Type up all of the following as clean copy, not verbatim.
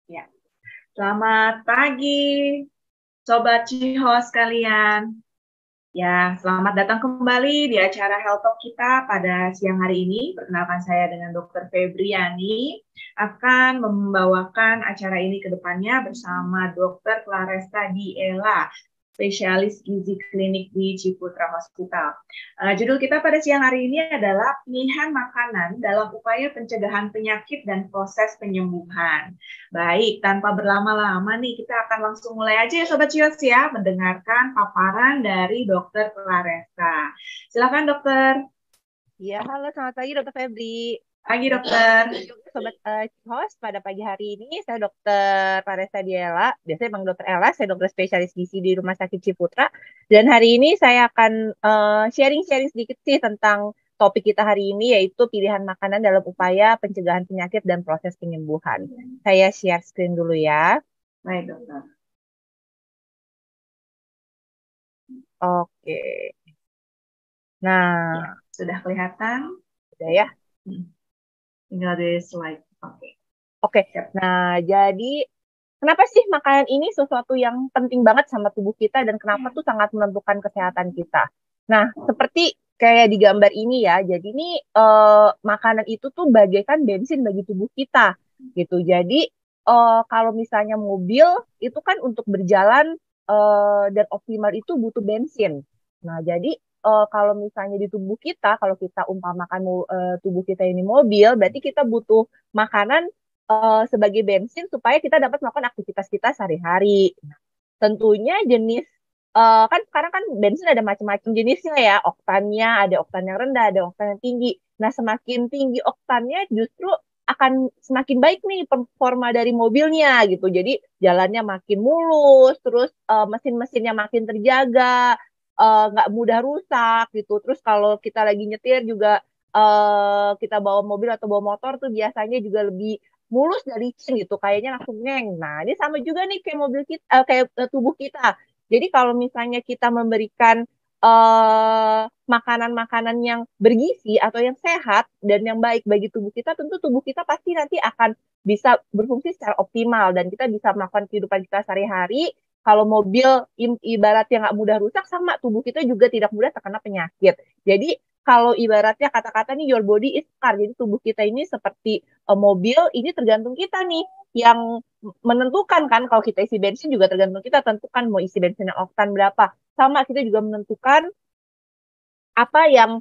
Ya, selamat pagi, Sobat Cihos sekalian. Ya, selamat datang kembali di acara Health Talk kita pada siang hari ini. Perkenalkan saya dengan Dr. Febriani akan membawakan acara ini ke depannya bersama Dr. Claresta Diela, spesialis gizi klinik di Ciputra Hospital. Judul kita pada siang hari ini adalah pilihan makanan dalam upaya pencegahan penyakit dan proses penyembuhan. Baik, tanpa berlama-lama nih, kita akan langsung mulai aja ya Sobat Cios ya, mendengarkan paparan dari Dr. Claresta. Silakan dokter. Ya, halo selamat pagi Dokter Febri. Pagi Dan selamat dokter. pagi juga Sobat host pada pagi hari ini. Saya Dokter Paresa Diela, biasanya Bang Dokter Ella, saya dokter spesialis gizi di Rumah Sakit Ciputra. Dan hari ini saya akan sharing-sharing sedikit sih tentang topik kita hari ini, yaitu pilihan makanan dalam upaya pencegahan penyakit dan proses penyembuhan. Saya share screen dulu ya. Baik dokter. Oke. Ya, Nah, sudah kelihatan? udah ya. Tinggal di slide. Oke. Oke. Siap. Nah, jadi kenapa sih makanan ini sesuatu yang penting banget sama tubuh kita dan kenapa tuh sangat menentukan kesehatan kita? Nah, seperti kayak di gambar ini ya, jadi ini makanan itu tuh bagaikan bensin bagi tubuh kita gitu. Jadi kalau misalnya mobil itu kan untuk berjalan dan optimal itu butuh bensin. Nah, jadi kalau misalnya di tubuh kita, kalau kita umpamakan tubuh kita ini mobil, berarti kita butuh makanan sebagai bensin supaya kita dapat melakukan aktivitas kita sehari-hari. Nah, tentunya jenis kan sekarang kan bensin ada macam-macam jenisnya ya, oktannya ada oktan yang rendah, ada oktan yang tinggi. Nah, semakin tinggi oktannya justru akan semakin baik nih performa dari mobilnya gitu. Jadi jalannya makin mulus, terus mesin-mesinnya makin terjaga, nggak mudah rusak gitu. Terus kalau kita lagi nyetir juga kita bawa mobil atau bawa motor tuh biasanya juga lebih mulus dari licin gitu, kayaknya langsung neng. Nah, ini sama juga nih kayak mobil kita, kayak tubuh kita. Jadi kalau misalnya kita memberikan makanan-makanan yang bergizi atau yang sehat dan yang baik bagi tubuh kita, tentu tubuh kita pasti nanti akan bisa berfungsi secara optimal dan kita bisa melakukan kehidupan kita sehari-hari. Kalau mobil ibaratnya nggak mudah rusak, sama tubuh kita juga tidak mudah terkena penyakit. Jadi kalau ibaratnya kata-kata nih your body is car, jadi tubuh kita ini seperti mobil, ini tergantung kita nih yang menentukan kan. Kalau kita isi bensin juga tergantung kita tentukan mau isi bensin yang oktan berapa. Sama kita juga menentukan apa yang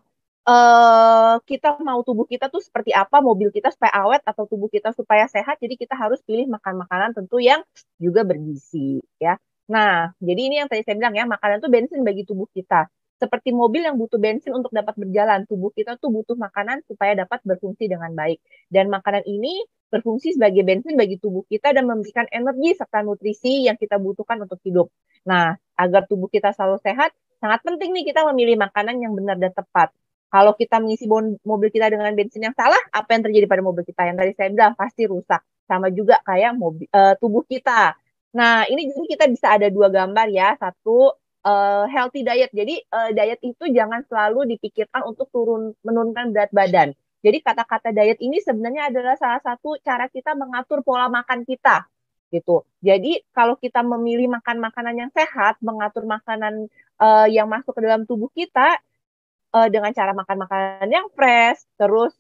kita mau tubuh kita tuh seperti apa, mobil kita supaya awet atau tubuh kita supaya sehat. Jadi kita harus pilih makan makanan tentu yang juga bergizi ya. Nah, jadi ini yang tadi saya bilang ya, makanan tuh bensin bagi tubuh kita. Seperti mobil yang butuh bensin untuk dapat berjalan, tubuh kita tuh butuh makanan supaya dapat berfungsi dengan baik. Dan makanan ini berfungsi sebagai bensin bagi tubuh kita dan memberikan energi serta nutrisi yang kita butuhkan untuk hidup. Nah, agar tubuh kita selalu sehat, sangat penting nih kita memilih makanan yang benar dan tepat. Kalau kita mengisi mobil kita dengan bensin yang salah, apa yang terjadi pada mobil kita? Yang tadi saya bilang pasti rusak. Sama juga kayak tubuh kita. Nah, ini jadi kita bisa ada dua gambar ya. Satu, healthy diet. Jadi diet itu jangan selalu dipikirkan untuk menurunkan berat badan. Jadi kata-kata diet ini sebenarnya adalah salah satu cara kita mengatur pola makan kita gitu. Jadi kalau kita memilih makan makanan yang sehat, mengatur makanan yang masuk ke dalam tubuh kita dengan cara makan makanan yang fresh, terus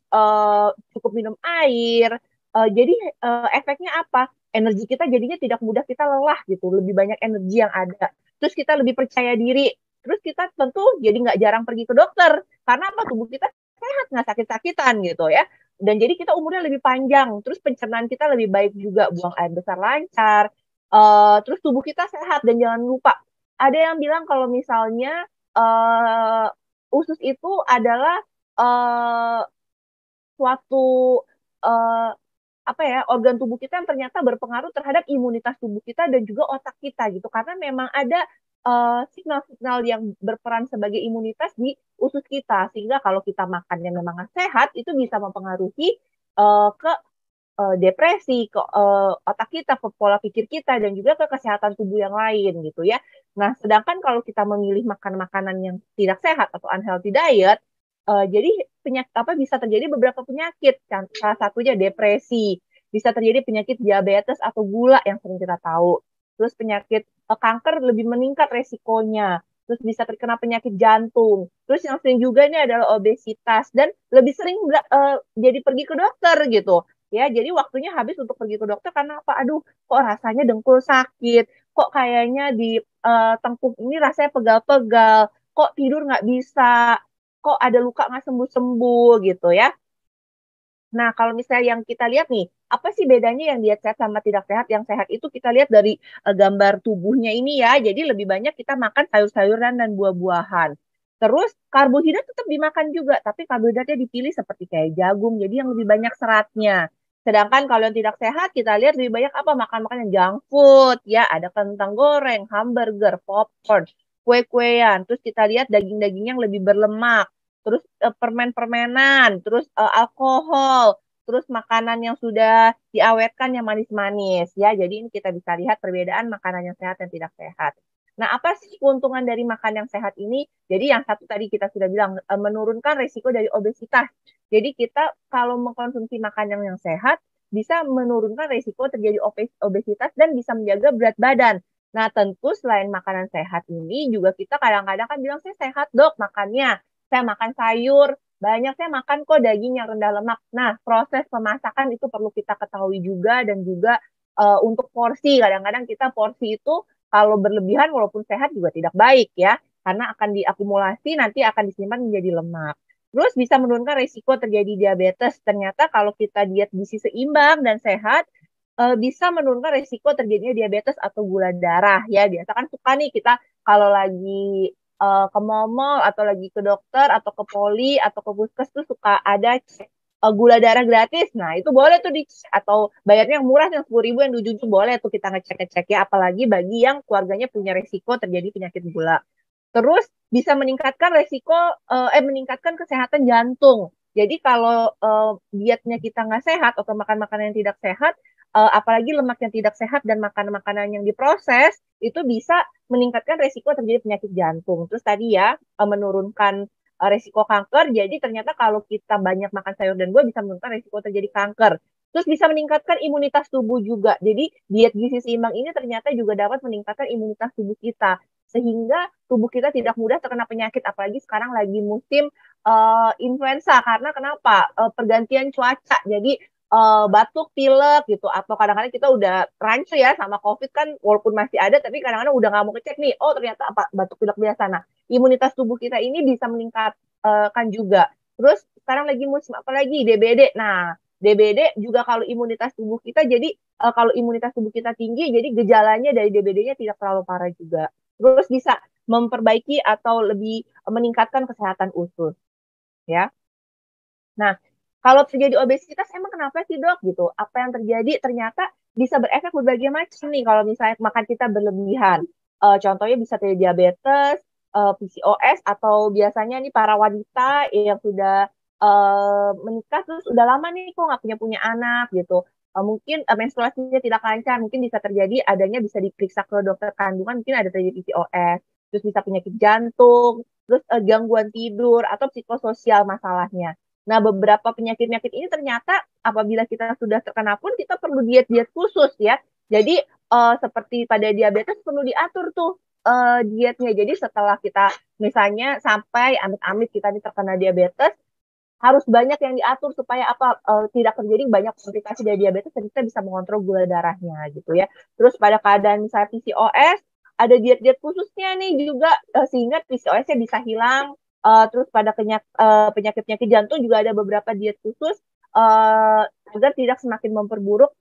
cukup minum air. Jadi efeknya apa? Energi kita jadinya tidak mudah kita lelah gitu, lebih banyak energi yang ada. Terus kita lebih percaya diri. Terus kita tentu jadi nggak jarang pergi ke dokter karena apa? Tubuh kita sehat, nggak sakit-sakitan gitu ya. Dan jadi kita umurnya lebih panjang. Terus pencernaan kita lebih baik juga, buang air besar lancar. Terus tubuh kita sehat dan jangan lupa. Ada yang bilang kalau misalnya usus itu adalah uh, suatu uh, apa ya, organ tubuh kita yang ternyata berpengaruh terhadap imunitas tubuh kita dan juga otak kita gitu, karena memang ada signal-signal yang berperan sebagai imunitas di usus kita, sehingga kalau kita makan yang memang sehat itu bisa mempengaruhi ke depresi, ke otak kita, ke pola pikir kita, dan juga ke kesehatan tubuh yang lain gitu ya. Nah, sedangkan kalau kita memilih makan makanan yang tidak sehat atau unhealthy diet, jadi penyakit apa bisa terjadi beberapa penyakit. Salah satunya depresi. bisa terjadi penyakit diabetes atau gula yang sering kita tahu. Terus penyakit kanker lebih meningkat resikonya. Terus bisa terkena penyakit jantung. Terus yang sering juga ini adalah obesitas dan lebih sering jadi pergi ke dokter gitu. Ya, jadi waktunya habis untuk pergi ke dokter karena apa? Aduh, kok rasanya dengkul sakit, kok kayaknya di tengkuk ini rasanya pegal-pegal, kok tidur nggak bisa, kok ada luka nggak sembuh-sembuh gitu ya. Nah, kalau misalnya yang kita lihat nih, apa sih bedanya yang diet sehat sama tidak sehat? Yang sehat itu kita lihat dari gambar tubuhnya ini ya. Jadi lebih banyak kita makan sayur-sayuran dan buah-buahan. Terus karbohidrat tetap dimakan juga, tapi karbohidratnya dipilih seperti kayak jagung, jadi yang lebih banyak seratnya. Sedangkan kalau yang tidak sehat, kita lihat lebih banyak apa? Makan-makan yang junk food, ya ada kentang goreng, hamburger, popcorn, kue-kuean. Terus kita lihat daging-daging yang lebih berlemak, terus permen-permenan, terus alkohol, terus makanan yang sudah diawetkan yang manis-manis ya. Jadi ini kita bisa lihat perbedaan makanan yang sehat dan tidak sehat. Nah, apa sih keuntungan dari makan yang sehat ini? Jadi yang satu tadi kita sudah bilang menurunkan risiko dari obesitas. Jadi kita kalau mengkonsumsi makanan yang sehat bisa menurunkan risiko terjadi obesitas dan bisa menjaga berat badan. Nah, tentu selain makanan sehat ini juga kita kadang-kadang kan bilang saya sehat dok makannya. Saya makan sayur, banyak saya makan kok daging yang rendah lemak. Nah, proses pemasakan itu perlu kita ketahui juga dan juga untuk porsi. Kadang-kadang kita porsi itu kalau berlebihan walaupun sehat juga tidak baik ya, karena akan diakumulasi nanti akan disimpan menjadi lemak. Terus bisa menurunkan risiko terjadi diabetes. Ternyata kalau kita diet gizi seimbang dan sehat, bisa menurunkan risiko terjadinya diabetes atau gula darah ya. Biasa kan suka nih kita kalau lagi ke mall atau lagi ke dokter atau ke poli atau ke puskes tuh suka ada cek gula darah gratis. Nah, itu boleh tuh dicek atau bayarnya yang murah yang 10.000 yang 7 boleh tuh kita ngecek-ngecek ya, apalagi bagi yang keluarganya punya risiko terjadi penyakit gula. Terus bisa meningkatkan resiko meningkatkan kesehatan jantung. Jadi kalau dietnya kita nggak sehat atau makan makanan yang tidak sehat, apalagi lemak yang tidak sehat dan makanan-makanan yang diproses, itu bisa meningkatkan resiko terjadi penyakit jantung. Terus tadi ya menurunkan resiko kanker. Jadi ternyata kalau kita banyak makan sayur dan buah bisa menurunkan resiko terjadi kanker. Terus bisa meningkatkan imunitas tubuh juga. Jadi diet gizi seimbang ini ternyata juga dapat meningkatkan imunitas tubuh kita sehingga tubuh kita tidak mudah terkena penyakit, apalagi sekarang lagi musim influenza. Karena kenapa? Pergantian cuaca, jadi batuk, pilek gitu, atau kadang-kadang kita udah rancu ya sama COVID kan, walaupun masih ada, tapi kadang-kadang udah nggak mau ngecek nih, oh ternyata apa batuk pilek biasa. Nah, imunitas tubuh kita ini bisa meningkatkan juga. Terus sekarang lagi musim apa lagi? DBD. Nah, DBD juga kalau imunitas tubuh kita, jadi kalau imunitas tubuh kita tinggi, jadi gejalanya dari DBD-nya tidak terlalu parah juga. Terus bisa memperbaiki atau lebih meningkatkan kesehatan usus ya. Nah, kalau terjadi obesitas emang kenapa sih dok gitu? Apa yang terjadi? Ternyata bisa berefek berbagai macam nih kalau misalnya makan kita berlebihan. Contohnya bisa terjadi diabetes, PCOS, atau biasanya nih para wanita yang sudah menikah terus udah lama nih kok nggak punya anak gitu. Mungkin menstruasinya tidak lancar, mungkin bisa terjadi adanya bisa diperiksa ke dokter kandungan, mungkin ada terjadi PCOS, terus bisa penyakit jantung, terus gangguan tidur atau psikososial masalahnya. Nah, beberapa penyakit-penyakit ini ternyata apabila kita sudah terkena pun kita perlu diet-diet khusus ya. Jadi seperti pada diabetes perlu diatur tuh dietnya. Jadi setelah kita misalnya sampai amit-amit kita ini terkena diabetes, harus banyak yang diatur supaya apa tidak terjadi banyak komplikasi dari diabetes dan kita bisa mengontrol gula darahnya gitu ya. Terus pada keadaan misalnya PCOS ada diet-diet khususnya nih juga sehingga PCOS-nya bisa hilang. Terus pada penyakit-penyakit jantung juga ada beberapa diet khusus agar tidak semakin memperburuk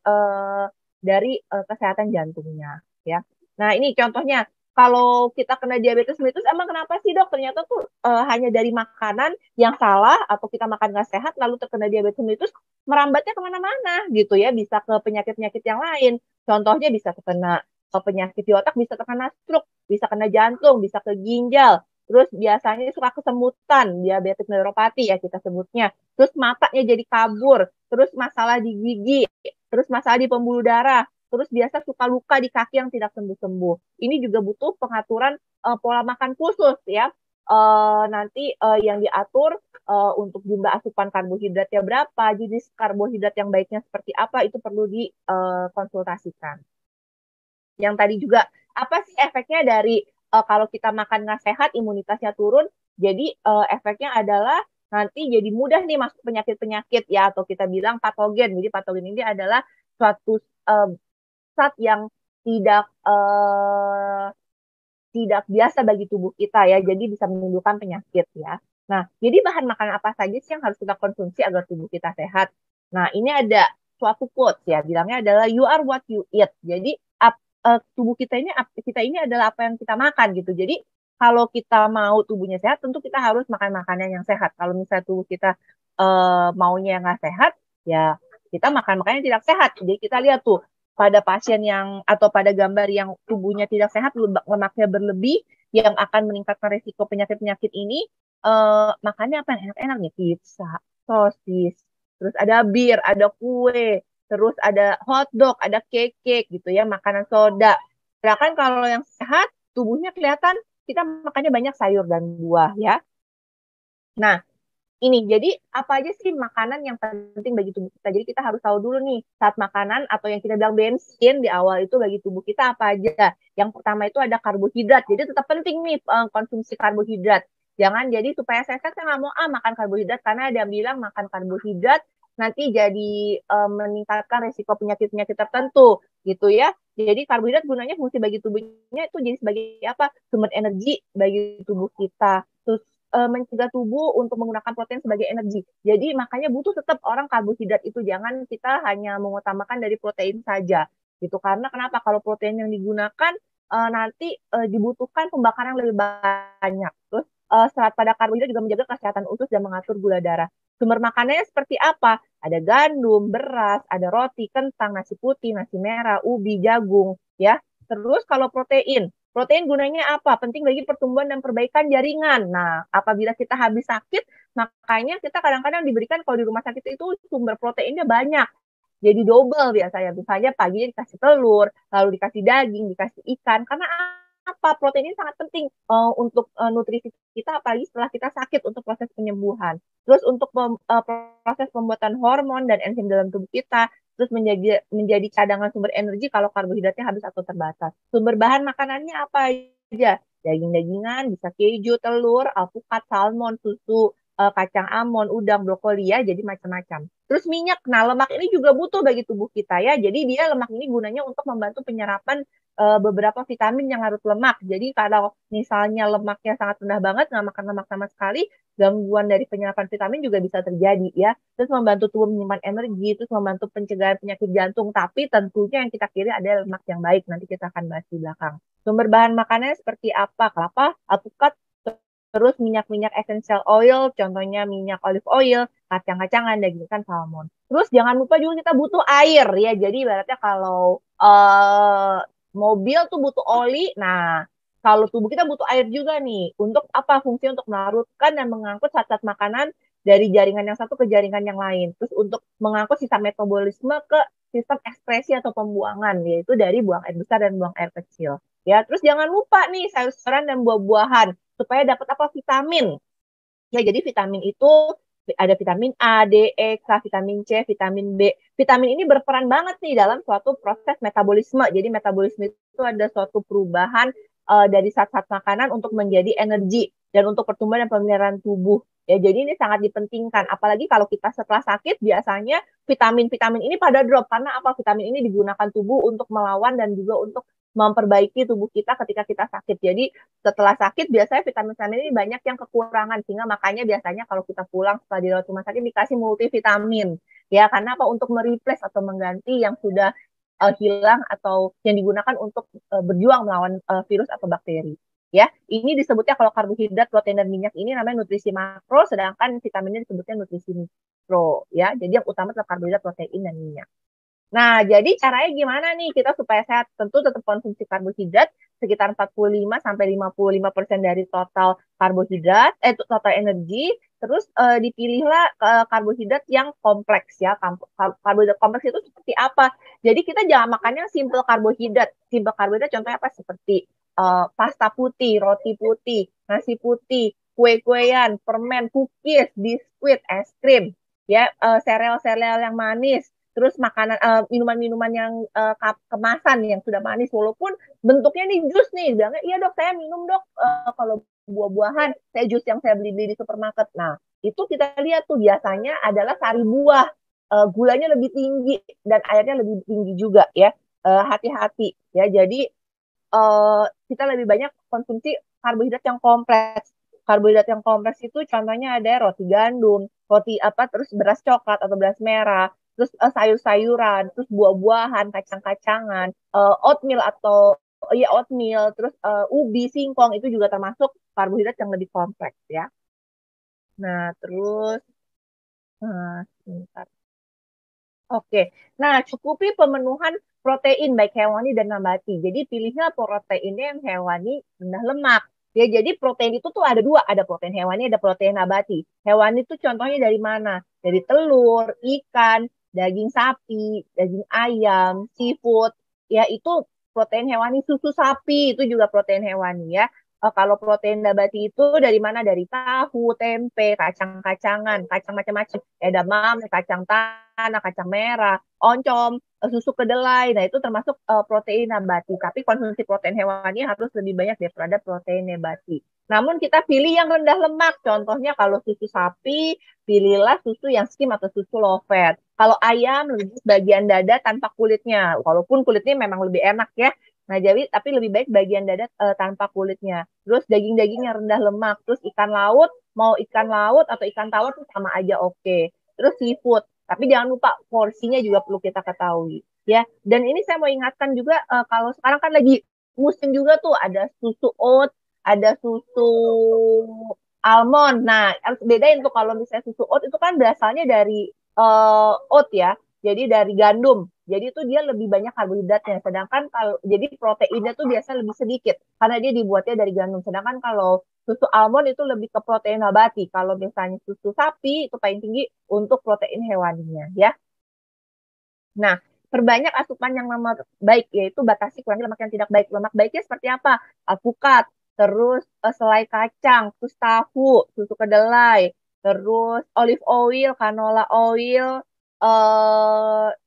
dari kesehatan jantungnya ya. Nah, ini contohnya kalau kita kena diabetes mellitus emang kenapa sih dok? Ternyata tuh hanya dari makanan yang salah atau kita makan nggak sehat lalu terkena diabetes mellitus merambatnya kemana-mana gitu ya, bisa ke penyakit-penyakit yang lain. Contohnya bisa terkena penyakit di otak, bisa terkena stroke, bisa kena jantung, bisa ke ginjal. Terus biasanya suka kesemutan, diabetes neuropati ya kita sebutnya. Terus matanya jadi kabur, terus masalah di gigi, terus masalah di pembuluh darah, terus biasa suka luka di kaki yang tidak sembuh-sembuh. Ini juga butuh pengaturan pola makan khusus ya. nanti yang diatur untuk jumlah asupan karbohidratnya berapa, jenis karbohidrat yang baiknya seperti apa, itu perlu dikonsultasikan. Yang tadi juga, apa sih efeknya dari kalau kita makan nggak sehat, imunitasnya turun, jadi efeknya adalah nanti jadi mudah nih masuk penyakit-penyakit ya, atau kita bilang patogen. Jadi patogen ini adalah suatu zat yang tidak biasa bagi tubuh kita ya, jadi bisa menimbulkan penyakit ya. Nah, jadi bahan makanan apa saja sih yang harus kita konsumsi agar tubuh kita sehat? Nah, ini ada suatu quotes ya, bilangnya adalah you are what you eat. Jadi tubuh kita ini adalah apa yang kita makan gitu. Jadi kalau kita mau tubuhnya sehat, tentu kita harus makan makanan yang sehat. Kalau misalnya tubuh kita maunya yang nggak sehat, ya kita makan makanan yang tidak sehat. Jadi kita lihat tuh pada pasien yang atau pada gambar yang tubuhnya tidak sehat, lemaknya berlebih, yang akan meningkatkan risiko penyakit-penyakit ini, makannya apa yang enak-enak nih? Pizza, sosis, terus ada bir, ada kue, terus ada hotdog, ada cake gitu ya, makanan soda. Sedangkan kalau yang sehat, tubuhnya kelihatan kita makannya banyak sayur dan buah ya. Nah, ini jadi apa aja sih makanan yang penting bagi tubuh kita? Jadi kita harus tahu dulu nih saat makanan atau yang kita bilang bensin di awal itu bagi tubuh kita apa aja. Yang pertama itu ada karbohidrat. Jadi tetap penting nih konsumsi karbohidrat. Jangan jadi supaya sehat saya nggak mau makan karbohidrat karena ada yang bilang makan karbohidrat nanti jadi meningkatkan resiko penyakit-penyakit tertentu gitu ya. Jadi karbohidrat gunanya fungsi bagi tubuhnya itu jadi sebagai apa? Sumber energi bagi tubuh kita. Terus mencegah tubuh untuk menggunakan protein sebagai energi. Jadi makanya butuh tetap orang karbohidrat itu, jangan kita hanya mengutamakan dari protein saja gitu. Karena kenapa? Kalau protein yang digunakan nanti dibutuhkan pembakaran lebih banyak. Terus serat pada karbohidrat juga menjaga kesehatan usus dan mengatur gula darah. Sumber makanannya seperti apa? Ada gandum, beras, ada roti, kentang, nasi putih, nasi merah, ubi, jagung, ya. Terus kalau protein, protein gunanya apa? Penting bagi pertumbuhan dan perbaikan jaringan. Nah, apabila kita habis sakit, makanya kita kadang-kadang diberikan kalau di rumah sakit itu sumber proteinnya banyak. Jadi double biasanya. Misalnya pagi dikasih telur, lalu dikasih daging, dikasih ikan. Karena apa? Protein ini sangat penting untuk nutrisi kita, apalagi setelah kita sakit untuk proses penyembuhan. Terus untuk proses pembuatan hormon dan enzim dalam tubuh kita, terus menjadi cadangan sumber energi kalau karbohidratnya habis atau terbatas. Sumber bahan makanannya apa aja? Daging-dagingan, bisa keju, telur, alpukat, salmon, susu, kacang almond, udang, brokoli ya, jadi macam-macam. Terus minyak, nah lemak ini juga butuh bagi tubuh kita ya, jadi dia lemak ini gunanya untuk membantu penyerapan beberapa vitamin yang harus lemak. Jadi kalau misalnya lemaknya sangat rendah banget, nggak makan lemak sama sekali, gangguan dari penyerapan vitamin juga bisa terjadi ya. Terus membantu tubuh menyimpan energi, terus membantu pencegahan penyakit jantung. Tapi tentunya yang kita kiri adalah lemak yang baik. Nanti kita akan bahas di belakang. Sumber bahan makanannya seperti apa? Kelapa, alpukat, terus minyak-minyak essential oil, contohnya minyak olive oil, kacang-kacangan, daging ikan, salmon. Terus jangan lupa juga kita butuh air ya. Jadi ibaratnya kalau mobil tuh butuh oli, nah kalau tubuh kita butuh air juga nih. Untuk apa? Fungsi untuk melarutkan dan mengangkut zat-zat makanan dari jaringan yang satu ke jaringan yang lain. Terus untuk mengangkut sistem metabolisme ke sistem ekspresi atau pembuangan, yaitu dari buang air besar dan buang air kecil. Ya, terus jangan lupa nih sayur-sayuran dan buah-buahan supaya dapat apa? Vitamin. Ya, jadi vitamin itu ada vitamin A, D, E, K, vitamin C, vitamin B. Vitamin ini berperan banget nih dalam suatu proses metabolisme. Jadi metabolisme itu ada suatu perubahan dari zat-zat makanan untuk menjadi energi dan untuk pertumbuhan dan pemeliharaan tubuh. Ya, jadi ini sangat dipentingkan. Apalagi kalau kita setelah sakit, biasanya vitamin-vitamin ini pada drop. Karena apa? Vitamin ini digunakan tubuh untuk melawan dan juga untuk memperbaiki tubuh kita ketika kita sakit. Jadi setelah sakit biasanya vitamin-vitamin ini banyak yang kekurangan, sehingga makanya biasanya kalau kita pulang setelah dirawat rumah sakit dikasih multivitamin ya, karena apa? Untuk mereplace atau mengganti yang sudah hilang atau yang digunakan untuk berjuang melawan virus atau bakteri ya. Ini disebutnya kalau karbohidrat, protein dan minyak ini namanya nutrisi makro, sedangkan vitaminnya disebutnya nutrisi mikro ya. Jadi yang utama adalah karbohidrat, protein dan minyak. Nah, jadi caranya gimana nih kita supaya sehat? Tentu tetap konsumsi karbohidrat sekitar 45 sampai 55% dari total karbohidrat, total energi. Terus dipilihlah karbohidrat yang kompleks ya. Karbohidrat kompleks itu seperti apa? Jadi kita jangan makan yang simple karbohidrat. Simple karbohidrat contohnya apa? Seperti pasta putih, roti putih, nasi putih, kue-kuean, permen, cookies, biskuit, es krim, ya, sereal-sereal yang manis, terus makanan, minuman-minuman yang kemasan yang sudah manis, walaupun bentuknya nih jus nih, bilangnya iya dok saya minum dok, kalau buah-buahan saya jus yang saya beli di supermarket. Nah itu kita lihat tuh biasanya adalah sari buah, gulanya lebih tinggi dan airnya lebih tinggi juga ya. Hati-hati ya, jadi kita lebih banyak konsumsi karbohidrat yang kompleks. Karbohidrat yang kompleks itu contohnya ada roti gandum, roti apa, terus beras coklat atau beras merah, terus sayur-sayuran, terus buah-buahan, kacang-kacangan, oatmeal atau ya oatmeal, terus ubi, singkong itu juga termasuk karbohidrat yang lebih kompleks ya. Nah, terus sebentar. Oke, nah cukupi pemenuhan protein baik hewani dan nabati. Jadi pilihnya proteinnya yang hewani rendah lemak. Ya, jadi protein itu tuh ada dua, ada protein hewani, ada protein nabati. Hewani itu contohnya dari mana? Dari telur, ikan, daging sapi, daging ayam, seafood. Ya, itu protein hewani, susu sapi itu juga protein hewani ya. Kalau protein nabati itu dari mana? Dari tahu, tempe, kacang-kacangan, kacang macam-macam, edamame, kacang tanah, kacang merah, oncom, susu kedelai. Nah, itu termasuk protein nabati. Tapi konsumsi protein hewani harus lebih banyak daripada protein nabati. Namun kita pilih yang rendah lemak. Contohnya kalau susu sapi, pilihlah susu yang skim atau susu low fat. Kalau ayam, lebih bagian dada tanpa kulitnya. Walaupun kulitnya memang lebih enak ya. Nah, jadi tapi lebih baik bagian dada tanpa kulitnya. Terus daging-daging yang rendah lemak. Terus ikan laut, mau ikan laut atau ikan tawar itu sama aja oke. Terus seafood. Tapi jangan lupa porsinya juga perlu kita ketahui. Ya, dan ini saya mau ingatkan juga kalau sekarang kan lagi musim juga tuh ada susu oat, ada susu almond. Nah, harus bedain tuh kalau misalnya susu oat itu kan berasalnya dari oat ya. Jadi dari gandum. Jadi itu dia lebih banyak karbohidratnya. Sedangkan kalau jadi proteinnya tuh biasa lebih sedikit karena dia dibuatnya dari gandum. Sedangkan kalau susu almond itu lebih ke protein nabati. Kalau misalnya susu sapi itu paling tinggi untuk protein hewaninya ya. Nah, perbanyak asupan yang lemak baik, yaitu batasi kurangi lemak yang tidak baik. Lemak baiknya seperti apa? Alpukat, terus selai kacang, terus tahu, susu kedelai, terus olive oil, canola oil,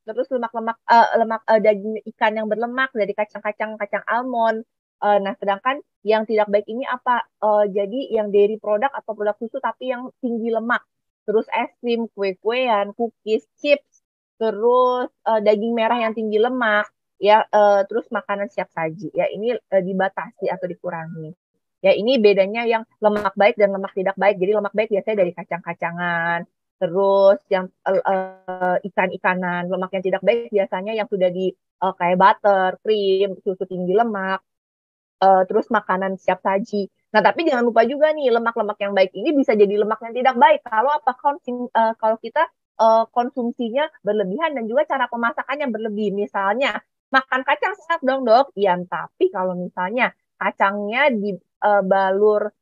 terus lemak-lemak lemak daging ikan yang berlemak dari kacang-kacang, kacang almond. Nah, sedangkan yang tidak baik ini apa? Jadi yang dairy produk atau produk susu tapi yang tinggi lemak. Terus es krim, kue-kuean, cookies, chips, terus daging merah yang tinggi lemak, ya, terus makanan siap saji. Ya, ini dibatasi atau dikurangi. Ya, ini bedanya yang lemak baik dan lemak tidak baik. Jadi lemak baik biasanya dari kacang-kacangan, terus yang ikan-ikanan. Lemak yang tidak baik biasanya yang sudah di kayak butter, krim, susu tinggi lemak, terus makanan siap saji. Nah, tapi jangan lupa juga nih, lemak-lemak yang baik ini bisa jadi lemak yang tidak baik kalau apa kalau kita konsumsinya berlebihan dan juga cara pemasakannya berlebih. Misalnya, makan kacang sehat dong, Dok. Iya, tapi kalau misalnya kacangnya dibalur,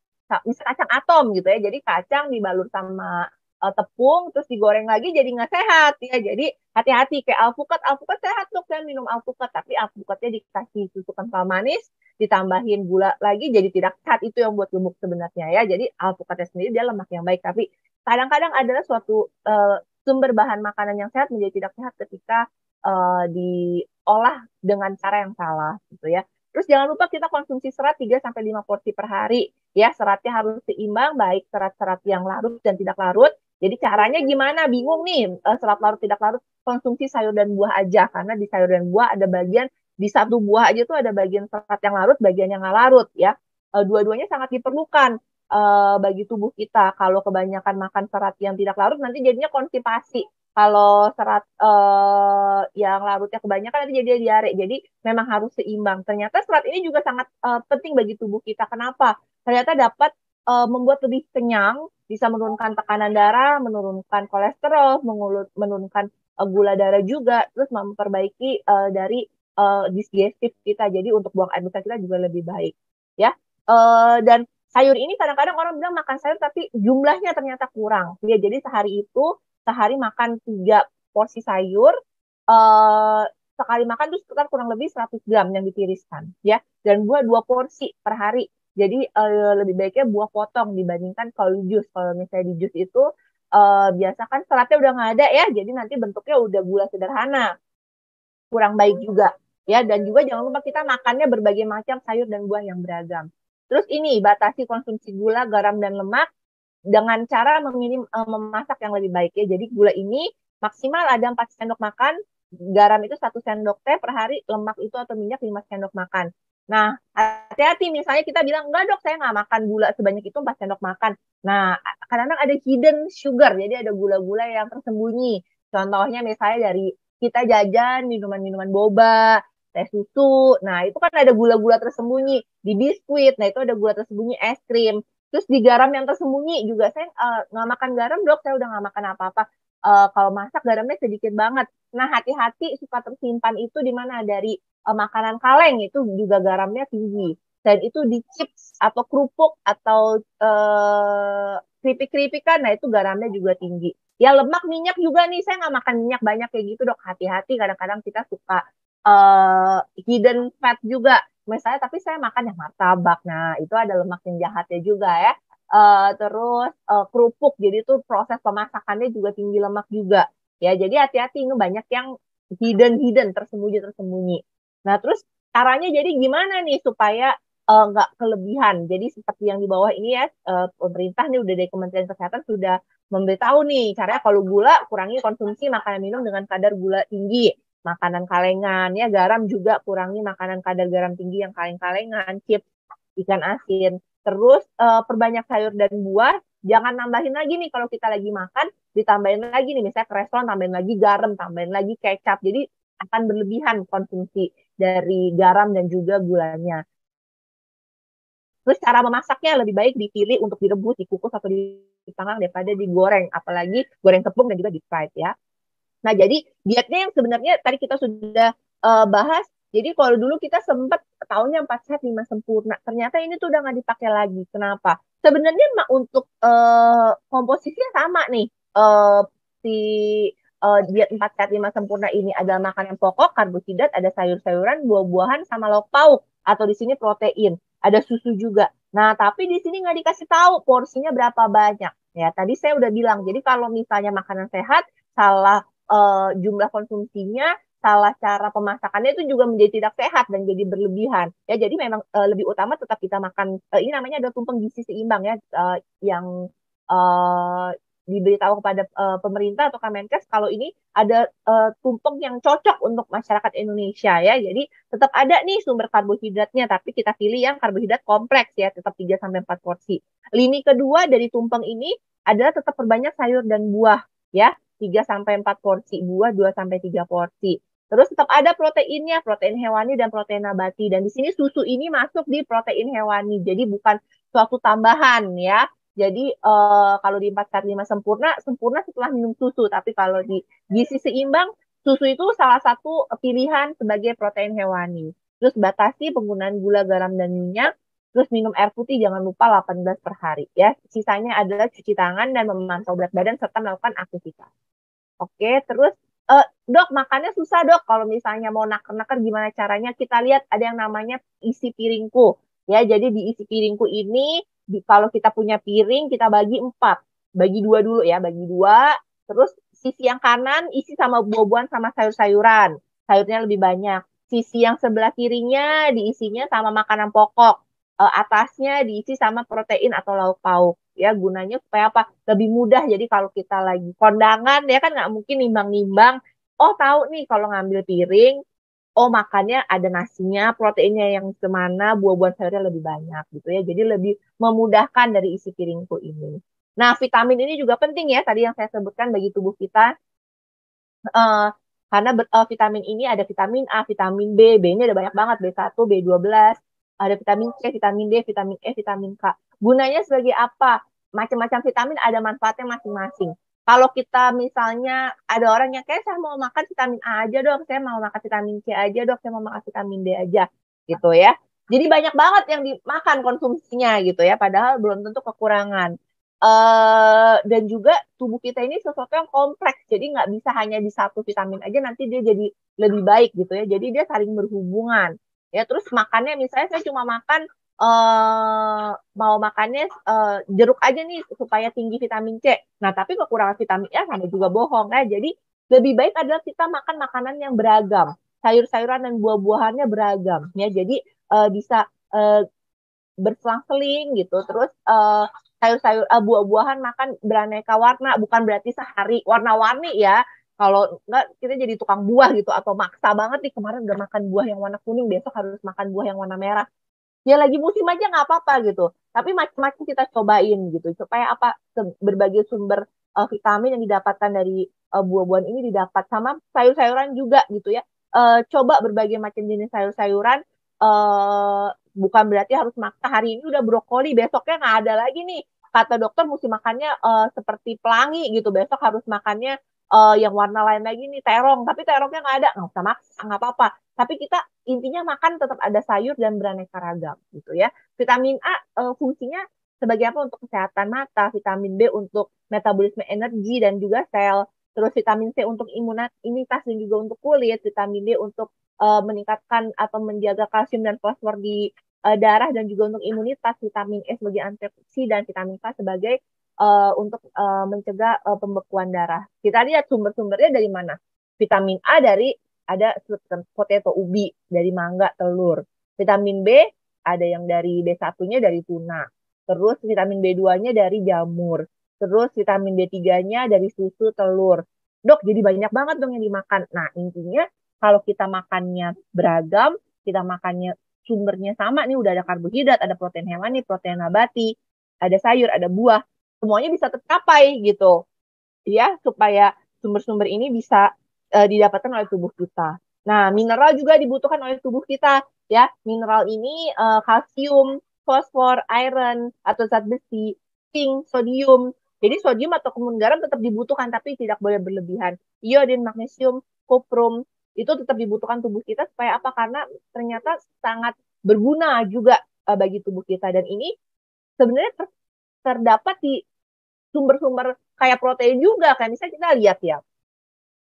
misalnya kacang atom gitu ya. Jadi kacang dibalur sama tepung terus digoreng lagi jadi nggak sehat ya. Jadi hati-hati kayak alpukat, alpukat sehat tuh kan minum alpukat, tapi alpukatnya dikasih susu kental manis ditambahin gula lagi jadi tidak sehat, itu yang buat gemuk sebenarnya ya. Jadi alpukatnya sendiri dia lemak yang baik, tapi kadang-kadang adalah suatu sumber bahan makanan yang sehat menjadi tidak sehat ketika diolah dengan cara yang salah gitu ya. Terus jangan lupa kita konsumsi serat 3 sampai 5 porsi per hari ya. Seratnya harus seimbang, baik serat-serat yang larut dan tidak larut. Jadi caranya gimana? Bingung nih, serat larut tidak larut, konsumsi sayur dan buah aja karena di sayur dan buah ada bagian, di satu buah aja tuh ada bagian serat yang larut, bagian yang nggak larut ya. Dua-duanya sangat diperlukan bagi tubuh kita. Kalau kebanyakan makan serat yang tidak larut nanti jadinya konstipasi. Kalau serat yang larutnya kebanyakan nanti jadi diare. Jadi memang harus seimbang. Ternyata serat ini juga sangat penting bagi tubuh kita. Kenapa? Ternyata dapat membuat lebih kenyang, bisa menurunkan tekanan darah, menurunkan kolesterol, menurunkan gula darah juga, terus memperbaiki dari digestif kita. Jadi untuk buang air besar kita juga lebih baik. Ya. Dan sayur ini kadang-kadang orang bilang makan sayur tapi jumlahnya ternyata kurang. Ya, jadi sehari makan 3 porsi sayur, sekali makan itu sekitar kurang lebih 100 gram yang ditiriskan ya. dan buah 2 porsi per hari. Jadi lebih baiknya buah potong dibandingkan kalau jus. Kalau misalnya di jus itu biasa kan seratnya udah nggak ada ya, jadi nanti bentuknya udah gula sederhana, kurang baik juga ya. Dan juga jangan lupa kita makannya berbagai macam sayur dan buah yang beragam. Terus ini batasi konsumsi gula, garam dan lemak dengan cara memasak yang lebih baik ya. Jadi gula ini maksimal ada 4 sendok makan, garam itu 1 sendok teh per hari, lemak itu atau minyak 5 sendok makan. Nah, hati-hati misalnya kita bilang, enggak dok, saya nggak makan gula sebanyak itu 4 sendok makan. Nah, kadang-kadang ada hidden sugar, jadi ada gula-gula yang tersembunyi. Contohnya misalnya dari kita jajan minuman-minuman boba, teh susu, nah itu kan ada gula-gula tersembunyi. Di biskuit, nah itu ada gula tersembunyi, es krim. Terus di garam yang tersembunyi juga, saya nggak makan garam dok, saya udah nggak makan apa-apa. Kalau masak garamnya sedikit banget. Nah hati-hati suka tersimpan itu di mana dari makanan kaleng itu juga garamnya tinggi. Dan itu di chips atau kerupuk atau keripik-keripikan, nah itu garamnya juga tinggi. Ya lemak, minyak juga nih, saya nggak makan minyak banyak kayak gitu dok. Hati-hati kadang-kadang kita suka hidden fat juga. Misalnya, tapi saya makan yang martabak. Nah, itu ada lemak yang jahatnya juga ya. Terus kerupuk, jadi itu proses pemasakannya juga tinggi lemak juga. Ya, jadi hati-hati, ini banyak yang hidden, tersembunyi. Nah, terus caranya jadi gimana nih supaya nggak kelebihan. Jadi seperti yang di bawah ini ya, pemerintah nih udah dari Kementerian Kesehatan sudah memberitahu nih, caranya kalau gula, kurangi konsumsi makanan minum dengan kadar gula tinggi. Makanan kalengan ya, garam juga kurangi makanan kadar garam tinggi yang kaleng-kalengan, chips, ikan asin. Terus perbanyak sayur dan buah, jangan nambahin lagi nih kalau kita lagi makan, ditambahin lagi nih misalnya ke restoran, tambahin lagi garam, tambahin lagi kecap. Jadi akan berlebihan konsumsi dari garam dan juga gulanya. Terus cara memasaknya lebih baik dipilih untuk direbus, dikukus atau dipanggang daripada digoreng, apalagi goreng tepung dan juga di fried ya. Nah, jadi dietnya yang sebenarnya tadi kita sudah bahas. Jadi kalau dulu kita sempat tahunnya 4 sehat 5 sempurna. Ternyata ini tuh udah nggak dipakai lagi. Kenapa? Sebenarnya untuk komposisinya sama nih. Si diet 4 sehat 5 sempurna ini adalah makanan pokok, karbohidrat, ada sayur-sayuran, buah-buahan, sama lauk pauk. Atau di sini protein. Ada susu juga. Nah, tapi di sini nggak dikasih tahu porsinya berapa banyak. Ya, tadi saya udah bilang. Jadi kalau misalnya makanan sehat, salah jumlah konsumsinya, salah cara pemasakannya itu juga menjadi tidak sehat dan jadi berlebihan. Ya, jadi memang lebih utama tetap kita makan. Ini namanya ada tumpeng gizi seimbang ya, yang diberitahu kepada pemerintah atau Kemenkes kalau ini ada tumpeng yang cocok untuk masyarakat Indonesia ya. Jadi tetap ada nih sumber karbohidratnya, tapi kita pilih yang karbohidrat kompleks ya, tetap 3 sampai 4 porsi. Lini kedua dari tumpeng ini adalah tetap perbanyak sayur dan buah ya. 3 sampai 4 porsi, buah 2 sampai 3 porsi. Terus tetap ada proteinnya, protein hewani dan protein nabati. Dan di sini susu ini masuk di protein hewani. Jadi bukan suatu tambahan ya. Jadi kalau di 4 sehat 5 sempurna, sempurna setelah minum susu. Tapi kalau di gizi seimbang, susu itu salah satu pilihan sebagai protein hewani. Terus batasi penggunaan gula, garam, dan minyak. Terus minum air putih jangan lupa 18 per hari ya. Sisanya adalah cuci tangan dan memantau berat badan serta melakukan aktivitas. Oke, terus dok makannya susah dok. Kalau misalnya mau naker-naker gimana caranya? Kita lihat ada yang namanya isi piringku. Ya, jadi di isi piringku ini, kalau kita punya piring, kita bagi 4. Bagi 2 dulu ya, bagi 2. Terus sisi yang kanan isi sama buah-buahan sama sayur-sayuran. Sayurnya lebih banyak. Sisi yang sebelah kirinya diisinya sama makanan pokok. Atasnya diisi sama protein atau lauk pauk ya, gunanya supaya apa, lebih mudah. Jadi kalau kita lagi kondangan ya kan nggak mungkin nimbang-nimbang, oh tahu nih kalau ngambil piring, oh makannya ada nasinya, proteinnya yang semana, buah-buahan sayurnya lebih banyak gitu ya, jadi lebih memudahkan dari isi piringku ini. Nah vitamin ini juga penting ya, tadi yang saya sebutkan bagi tubuh kita, karena vitamin ini ada vitamin A, vitamin B, B-nya ada banyak banget, B1, B12, ada vitamin C, vitamin D, vitamin E, vitamin K. Gunanya sebagai apa? Macam-macam vitamin ada manfaatnya masing-masing. Kalau kita misalnya ada orang yang kayak saya mau makan vitamin A aja dok, saya mau makan vitamin C aja dok, saya mau makan vitamin D aja gitu ya. Jadi banyak banget yang dimakan konsumsinya gitu ya, padahal belum tentu kekurangan. Dan juga tubuh kita ini sesuatu yang kompleks, jadi nggak bisa hanya di satu vitamin aja nanti dia jadi lebih baik gitu ya. Jadi dia saling berhubungan ya terus makannya misalnya saya cuma makan mau makannya jeruk aja nih supaya tinggi vitamin C. Nah, tapi kekurangan vitamin A sama juga bohong ya. Jadi lebih baik adalah kita makan makanan yang beragam, sayur-sayuran dan buah-buahannya beragam ya. Jadi bisa berselang-seling gitu. Terus sayur-sayur buah-buahan makan beraneka warna, bukan berarti sehari warna-warni ya. Kalau enggak kita jadi tukang buah gitu atau maksa banget nih kemarin udah makan buah yang warna kuning, besok harus makan buah yang warna merah. Ya lagi musim aja nggak apa-apa gitu. Tapi macam-macam kita cobain gitu supaya apa berbagai sumber vitamin yang didapatkan dari buah-buahan ini didapat sama sayur-sayuran juga gitu ya. Coba berbagai macam jenis sayur-sayuran bukan berarti harus makan hari ini udah brokoli, besoknya nggak ada lagi nih. Kata dokter mesti makannya seperti pelangi gitu, besok harus makannya yang warna lain lagi nih, terong. Tapi terongnya nggak ada, nggak usah maksa, nggak apa-apa. Tapi kita intinya makan tetap ada sayur dan beraneka ragam gitu ya. Vitamin A fungsinya sebagai apa untuk kesehatan mata, vitamin B untuk metabolisme energi dan juga sel, terus vitamin C untuk imunitas dan juga untuk kulit, vitamin D untuk meningkatkan atau menjaga kalsium dan fosfor di darah dan juga untuk imunitas, vitamin E sebagai antioksidan, vitamin K sebagai untuk mencegah pembekuan darah. Kita lihat sumber-sumbernya dari mana. Vitamin A dari ada potato ubi, dari mangga, telur. Vitamin B ada yang dari B1-nya dari tuna. Terus vitamin B2-nya dari jamur. Terus vitamin B3-nya dari susu, telur. Dok, jadi banyak banget dong yang dimakan. Nah, intinya kalau kita makannya beragam, kita makannya sumbernya sama nih, udah ada karbohidrat, ada protein hewani, protein nabati, ada sayur, ada buah, semuanya bisa tercapai gitu. Ya, supaya sumber-sumber ini bisa didapatkan oleh tubuh kita. Nah, mineral juga dibutuhkan oleh tubuh kita ya. Mineral ini kalsium, fosfor, iron atau zat besi, zinc, sodium. Jadi sodium atau kemun garam tetap dibutuhkan tapi tidak boleh berlebihan. Iodin, magnesium, kuprum itu tetap dibutuhkan tubuh kita supaya apa? Karena ternyata sangat berguna juga bagi tubuh kita dan ini sebenarnya terdapat di sumber-sumber kayak protein juga kan. Misalnya kita lihat ya,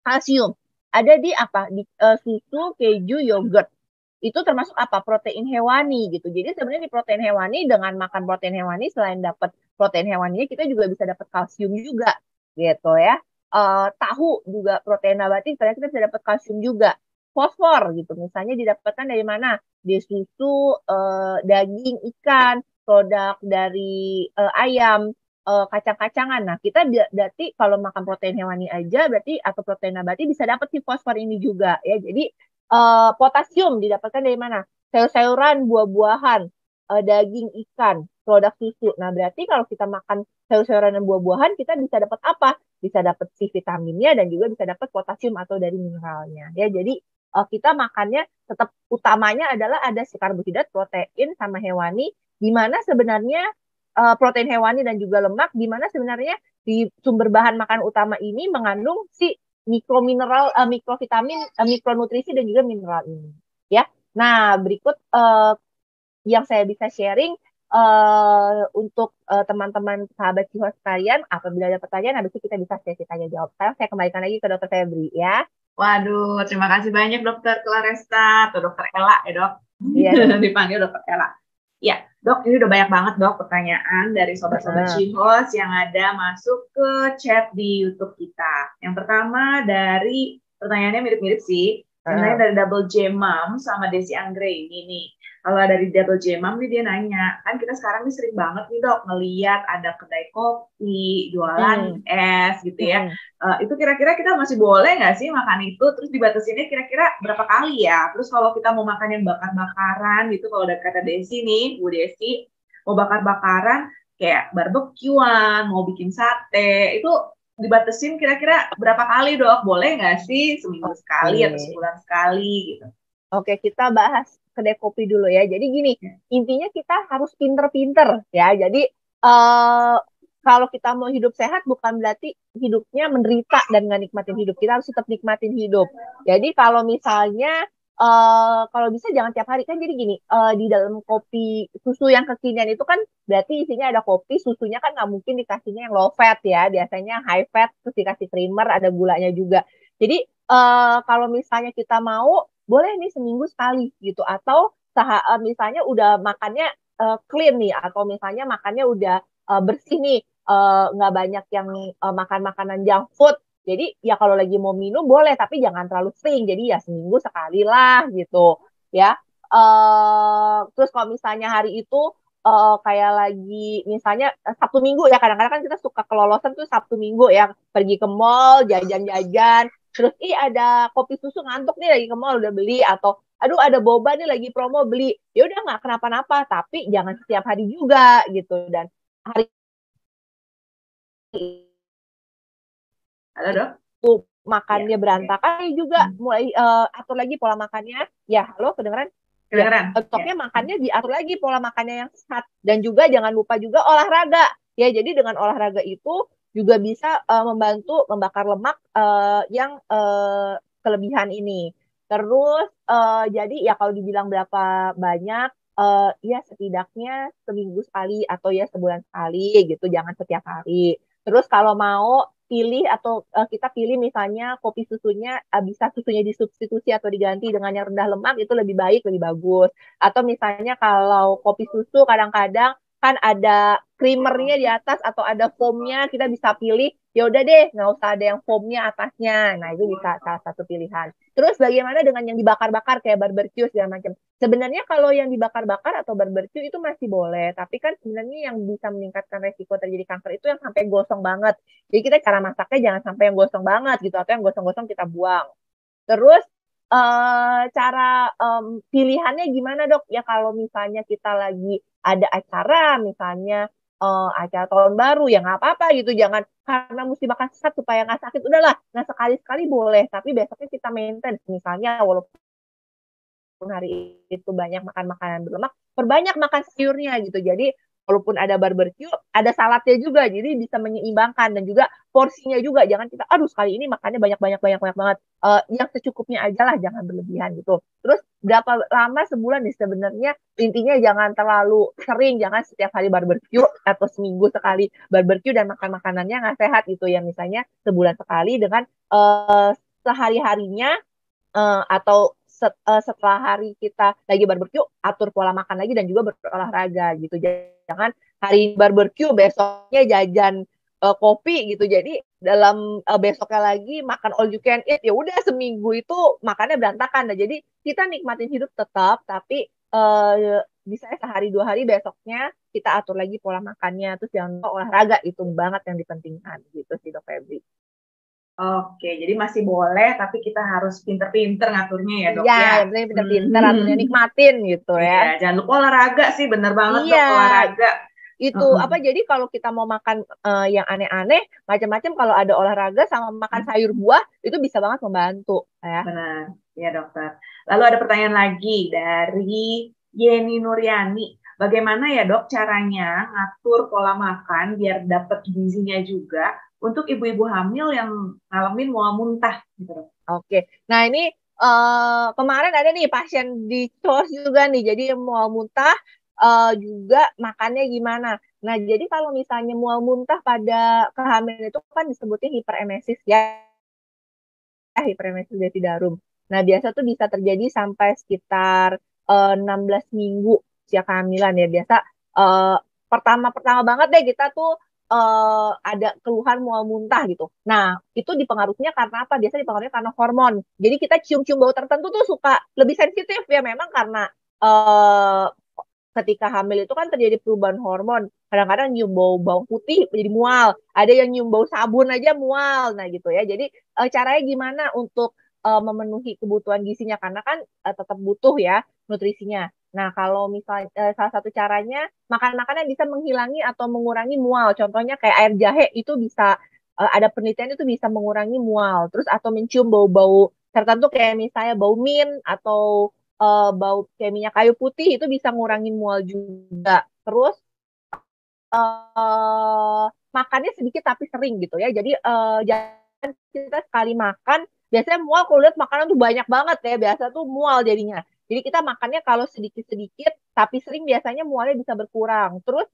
kalsium ada di apa? Di susu, keju, yogurt. Itu termasuk apa? Protein hewani gitu. Jadi sebenarnya di protein hewani dengan makan protein hewani selain dapat protein hewaninya kita juga bisa dapat kalsium juga gitu ya. Tahu juga protein nabati ternyata kita bisa dapat kalsium juga. Fosfor gitu misalnya didapatkan dari mana? Di susu, daging, ikan, produk dari ayam, kacang-kacangan. Nah, kita berarti kalau makan protein hewani aja berarti atau protein nabati bisa dapat si fosfor ini juga ya. Jadi potasium didapatkan dari mana? Sayur-sayuran, buah-buahan, daging, ikan, produk susu. Nah, berarti kalau kita makan sayur-sayuran dan buah-buahan, kita bisa dapat apa? Bisa dapat si vitaminnya dan juga bisa dapat potasium atau dari mineralnya. Ya, jadi kita makannya tetap utamanya adalah ada si karbohidrat, protein, sama hewani, di mana sebenarnya protein hewani dan juga lemak, di mana sebenarnya di sumber bahan makan utama ini mengandung si mikromineral, mikrovitamin, mikronutrisi dan juga mineral ini. Ya, nah berikut yang saya bisa sharing untuk teman-teman sahabat Cihos sekalian. Apabila ada pertanyaan, habis itu kita bisa sesi tanya jawab. Sekarang saya kembalikan lagi ke Dokter Febri ya. Waduh, terima kasih banyak Dokter Claresta atau Dokter Ella ya dok. Iya. Dipanggil Dokter Ella. Ya, dok, ini udah banyak banget dok pertanyaan dari sobat-sobat Cihos yang ada masuk ke chat di YouTube kita. Yang pertama dari pertanyaannya mirip-mirip sih. Sebenarnya dari Double J Mom sama Desi Anggrè ini nih. Kalau dari Double J Mom nih dia nanya, kan kita sekarang nih sering banget nih dok ngeliat ada kedai kopi, jualan es gitu ya. Itu kira-kira kita masih boleh nggak sih makan itu? Terus dibatasinnya kira-kira berapa kali ya? Terus kalau kita mau makan yang bakar-bakaran gitu, kalau udah kata Desi nih, Bu Desi, mau bakar-bakaran kayak barbekyuan, mau bikin sate, itu dibatasin kira-kira berapa kali dok? Boleh nggak sih seminggu sekali atau sebulan sekali gitu? Oke, kita bahas kedai kopi dulu ya. Jadi gini, intinya kita harus pinter-pinter ya. Jadi kalau kita mau hidup sehat bukan berarti hidupnya menderita dan nggak nikmatin hidup. Kita harus tetap nikmatin hidup. Jadi kalau misalnya kalau bisa jangan tiap hari kan. Jadi gini, di dalam kopi susu yang kekinian itu kan berarti isinya ada kopi, susunya kan nggak mungkin dikasihnya yang low fat ya. Biasanya high fat terus dikasih creamer, ada gulanya juga. Jadi kalau misalnya kita mau boleh nih seminggu sekali gitu. Atau misalnya udah makannya clean nih, atau misalnya makannya udah bersih nih, nggak banyak yang makan makanan junk food. Jadi ya kalau lagi mau minum boleh, tapi jangan terlalu sering. Jadi ya seminggu sekali lah gitu ya. Terus kalau misalnya hari itu kayak lagi misalnya Sabtu Minggu ya, kadang-kadang kan kita suka kelolosan tuh Sabtu Minggu ya, pergi ke mall jajan-jajan, terus ada kopi susu ngantuk nih lagi ke mall udah beli, atau aduh ada boba nih lagi promo beli, ya udah nggak kenapa-napa, tapi jangan setiap hari juga gitu. Dan hari Halo dok? itu Ya, makannya oke. berantakan juga, mulai atur lagi pola makannya. Ya, halo, kedengeran? Ya, Kedengeran? Ya. besoknya makannya diatur lagi pola makannya yang sehat. Dan juga jangan lupa juga olahraga. Ya, jadi dengan olahraga itu juga bisa membantu membakar lemak yang kelebihan ini. Terus jadi ya kalau dibilang berapa banyak, ya setidaknya seminggu sekali atau ya sebulan sekali gitu, jangan setiap hari. Terus kalau mau pilih, atau kita pilih misalnya kopi susunya bisa susunya disubstitusi atau diganti dengan yang rendah lemak, itu lebih baik, lebih bagus. Atau misalnya kalau kopi susu kadang-kadang kan ada creamernya di atas atau ada foamnya, kita bisa pilih ya udah deh nggak usah ada yang foamnya atasnya. Nah itu bisa salah satu pilihan. Terus bagaimana dengan yang dibakar-bakar kayak barbecue segala macam? Sebenarnya kalau yang dibakar-bakar atau barbecue itu masih boleh, tapi kan sebenarnya yang bisa meningkatkan resiko terjadi kanker itu yang sampai gosong banget. Jadi kita cara masaknya jangan sampai yang gosong banget gitu, atau yang gosong-gosong kita buang. Terus cara pilihannya gimana dok? Ya kalau misalnya kita lagi ada acara, misalnya acara tahun baru, ya nggak apa-apa gitu. Jangan karena mesti makan sehat supaya nggak sakit, udahlah. Nah sekali-sekali boleh, tapi besoknya kita maintain. Misalnya walaupun hari itu banyak makan makanan berlemak, perbanyak makan sayurnya gitu. Jadi walaupun ada barbecue, ada saladnya juga, jadi bisa menyeimbangkan. Dan juga porsinya juga, jangan kita, aduh sekali ini makannya banyak banget. Yang secukupnya aja lah, jangan berlebihan gitu. Terus berapa lama sebulan nih sebenarnya, intinya jangan terlalu sering, jangan setiap hari barbecue atau seminggu sekali barbecue dan makan makanannya nggak sehat gitu ya. Misalnya sebulan sekali dengan sehari-harinya, atau setelah hari kita lagi barbecue, atur pola makan lagi dan juga berolahraga gitu. Jangan hari barbecue besoknya jajan kopi gitu. Jadi dalam besoknya lagi makan all you can eat, ya udah seminggu itu makannya berantakan. Nah, jadi kita nikmatin hidup tetap, tapi bisa sehari dua hari besoknya kita atur lagi pola makannya. Terus jangan lupa olahraga, itu banget yang dipentingkan gitu sih Dok Febri. Oke, jadi masih boleh, tapi kita harus pinter-pinter ngaturnya ya dok Iya, ya. yang penting pinter-pinter, aturnya nikmatin gitu ya. Iya, jangan lupa olahraga sih, bener banget Iya, dok olahraga. itu Mm-mm. apa, jadi kalau kita mau makan yang aneh-aneh, macam-macam, kalau ada olahraga sama makan sayur buah, itu bisa banget membantu ya. Benar, ya dokter. Lalu ada pertanyaan lagi dari Yeni Nuryani. Bagaimana ya dok caranya ngatur pola makan biar dapat gizinya juga untuk ibu-ibu hamil yang ngalamin mual muntah gitu dok? Oke, nah ini kemarin ada nih pasien di COS juga nih, jadi mual muntah, juga makannya gimana. Nah, jadi kalau misalnya mual muntah pada kehamilan itu kan disebutnya hiperemesis ya, hiperemesis Beta-Darum. Nah, biasa tuh bisa terjadi sampai sekitar 16 minggu usia kehamilan ya. Biasa eh, pertama-pertama banget deh kita tuh ada keluhan mual muntah gitu. Nah, itu dipengaruhinya karena apa? Biasa dipengaruhi karena hormon. Jadi kita cium-cium bau tertentu tuh suka lebih sensitif ya, memang karena eh, ketika hamil itu kan terjadi perubahan hormon. Kadang-kadang nyium bau bawang putih jadi mual. Ada yang nyium bau sabun aja mual. Nah gitu ya. Jadi caranya gimana untuk memenuhi kebutuhan gizinya? Karena kan tetap butuh ya nutrisinya. Nah kalau misalnya salah satu caranya makan makanan yang bisa menghilangi atau mengurangi mual. Contohnya kayak air jahe itu bisa, ada penelitian itu bisa mengurangi mual. Terus atau mencium bau-bau tertentu kayak misalnya bau mint atau bau kayak minyak kayu putih, itu bisa ngurangin mual juga. Terus makannya sedikit tapi sering gitu ya. Jadi jangan kita sekali makan. Biasanya mual kalau lihat makanan tuh banyak banget ya. Biasa tuh mual jadinya. Jadi kita makannya kalau sedikit-sedikit, tapi sering biasanya mualnya bisa berkurang. Terus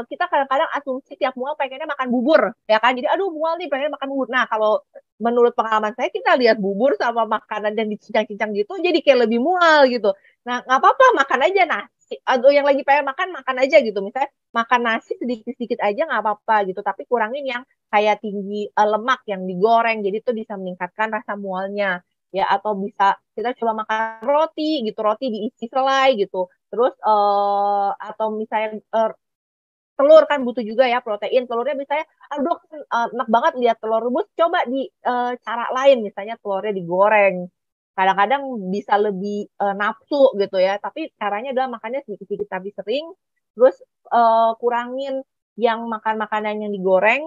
kita kadang-kadang asumsi tiap mual pengennya makan bubur, ya kan? Jadi aduh mual nih pengen makan bubur. Nah kalau menurut pengalaman saya kita lihat bubur sama makanan yang dicincang-cincang gitu, jadi kayak lebih mual gitu. Nah nggak apa-apa makan aja nasi. Atau yang lagi pengen makan aja gitu. Misalnya makan nasi sedikit-sedikit aja nggak apa-apa gitu. Tapi kurangin yang kayak tinggi lemak yang digoreng. Jadi itu bisa meningkatkan rasa mualnya ya atau bisa kita coba makan roti gitu roti diisi selai gitu terus atau misalnya telur kan butuh juga ya protein telurnya misalnya aduh enak banget lihat telur rebus coba di cara lain misalnya telurnya digoreng kadang-kadang bisa lebih nafsu gitu ya tapi caranya adalah makannya sedikit-sedikit tapi sering terus kurangin yang makan makanan yang digoreng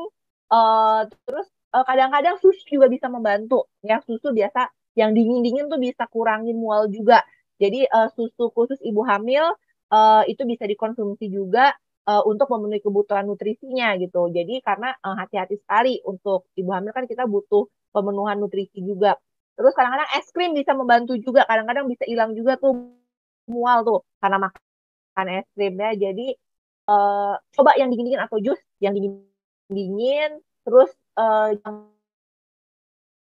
terus kadang-kadang susu juga bisa membantu ya susu biasa yang dingin-dingin tuh bisa kurangin mual juga jadi susu khusus ibu hamil itu bisa dikonsumsi juga untuk memenuhi kebutuhan nutrisinya gitu. Jadi karena hati-hati sekali untuk ibu hamil kan kita butuh pemenuhan nutrisi juga. Terus kadang-kadang es krim bisa membantu juga. Kadang-kadang bisa hilang juga tuh mual tuh karena makan es krimnya. Jadi coba yang dingin-dingin atau jus yang dingin-dingin. Terus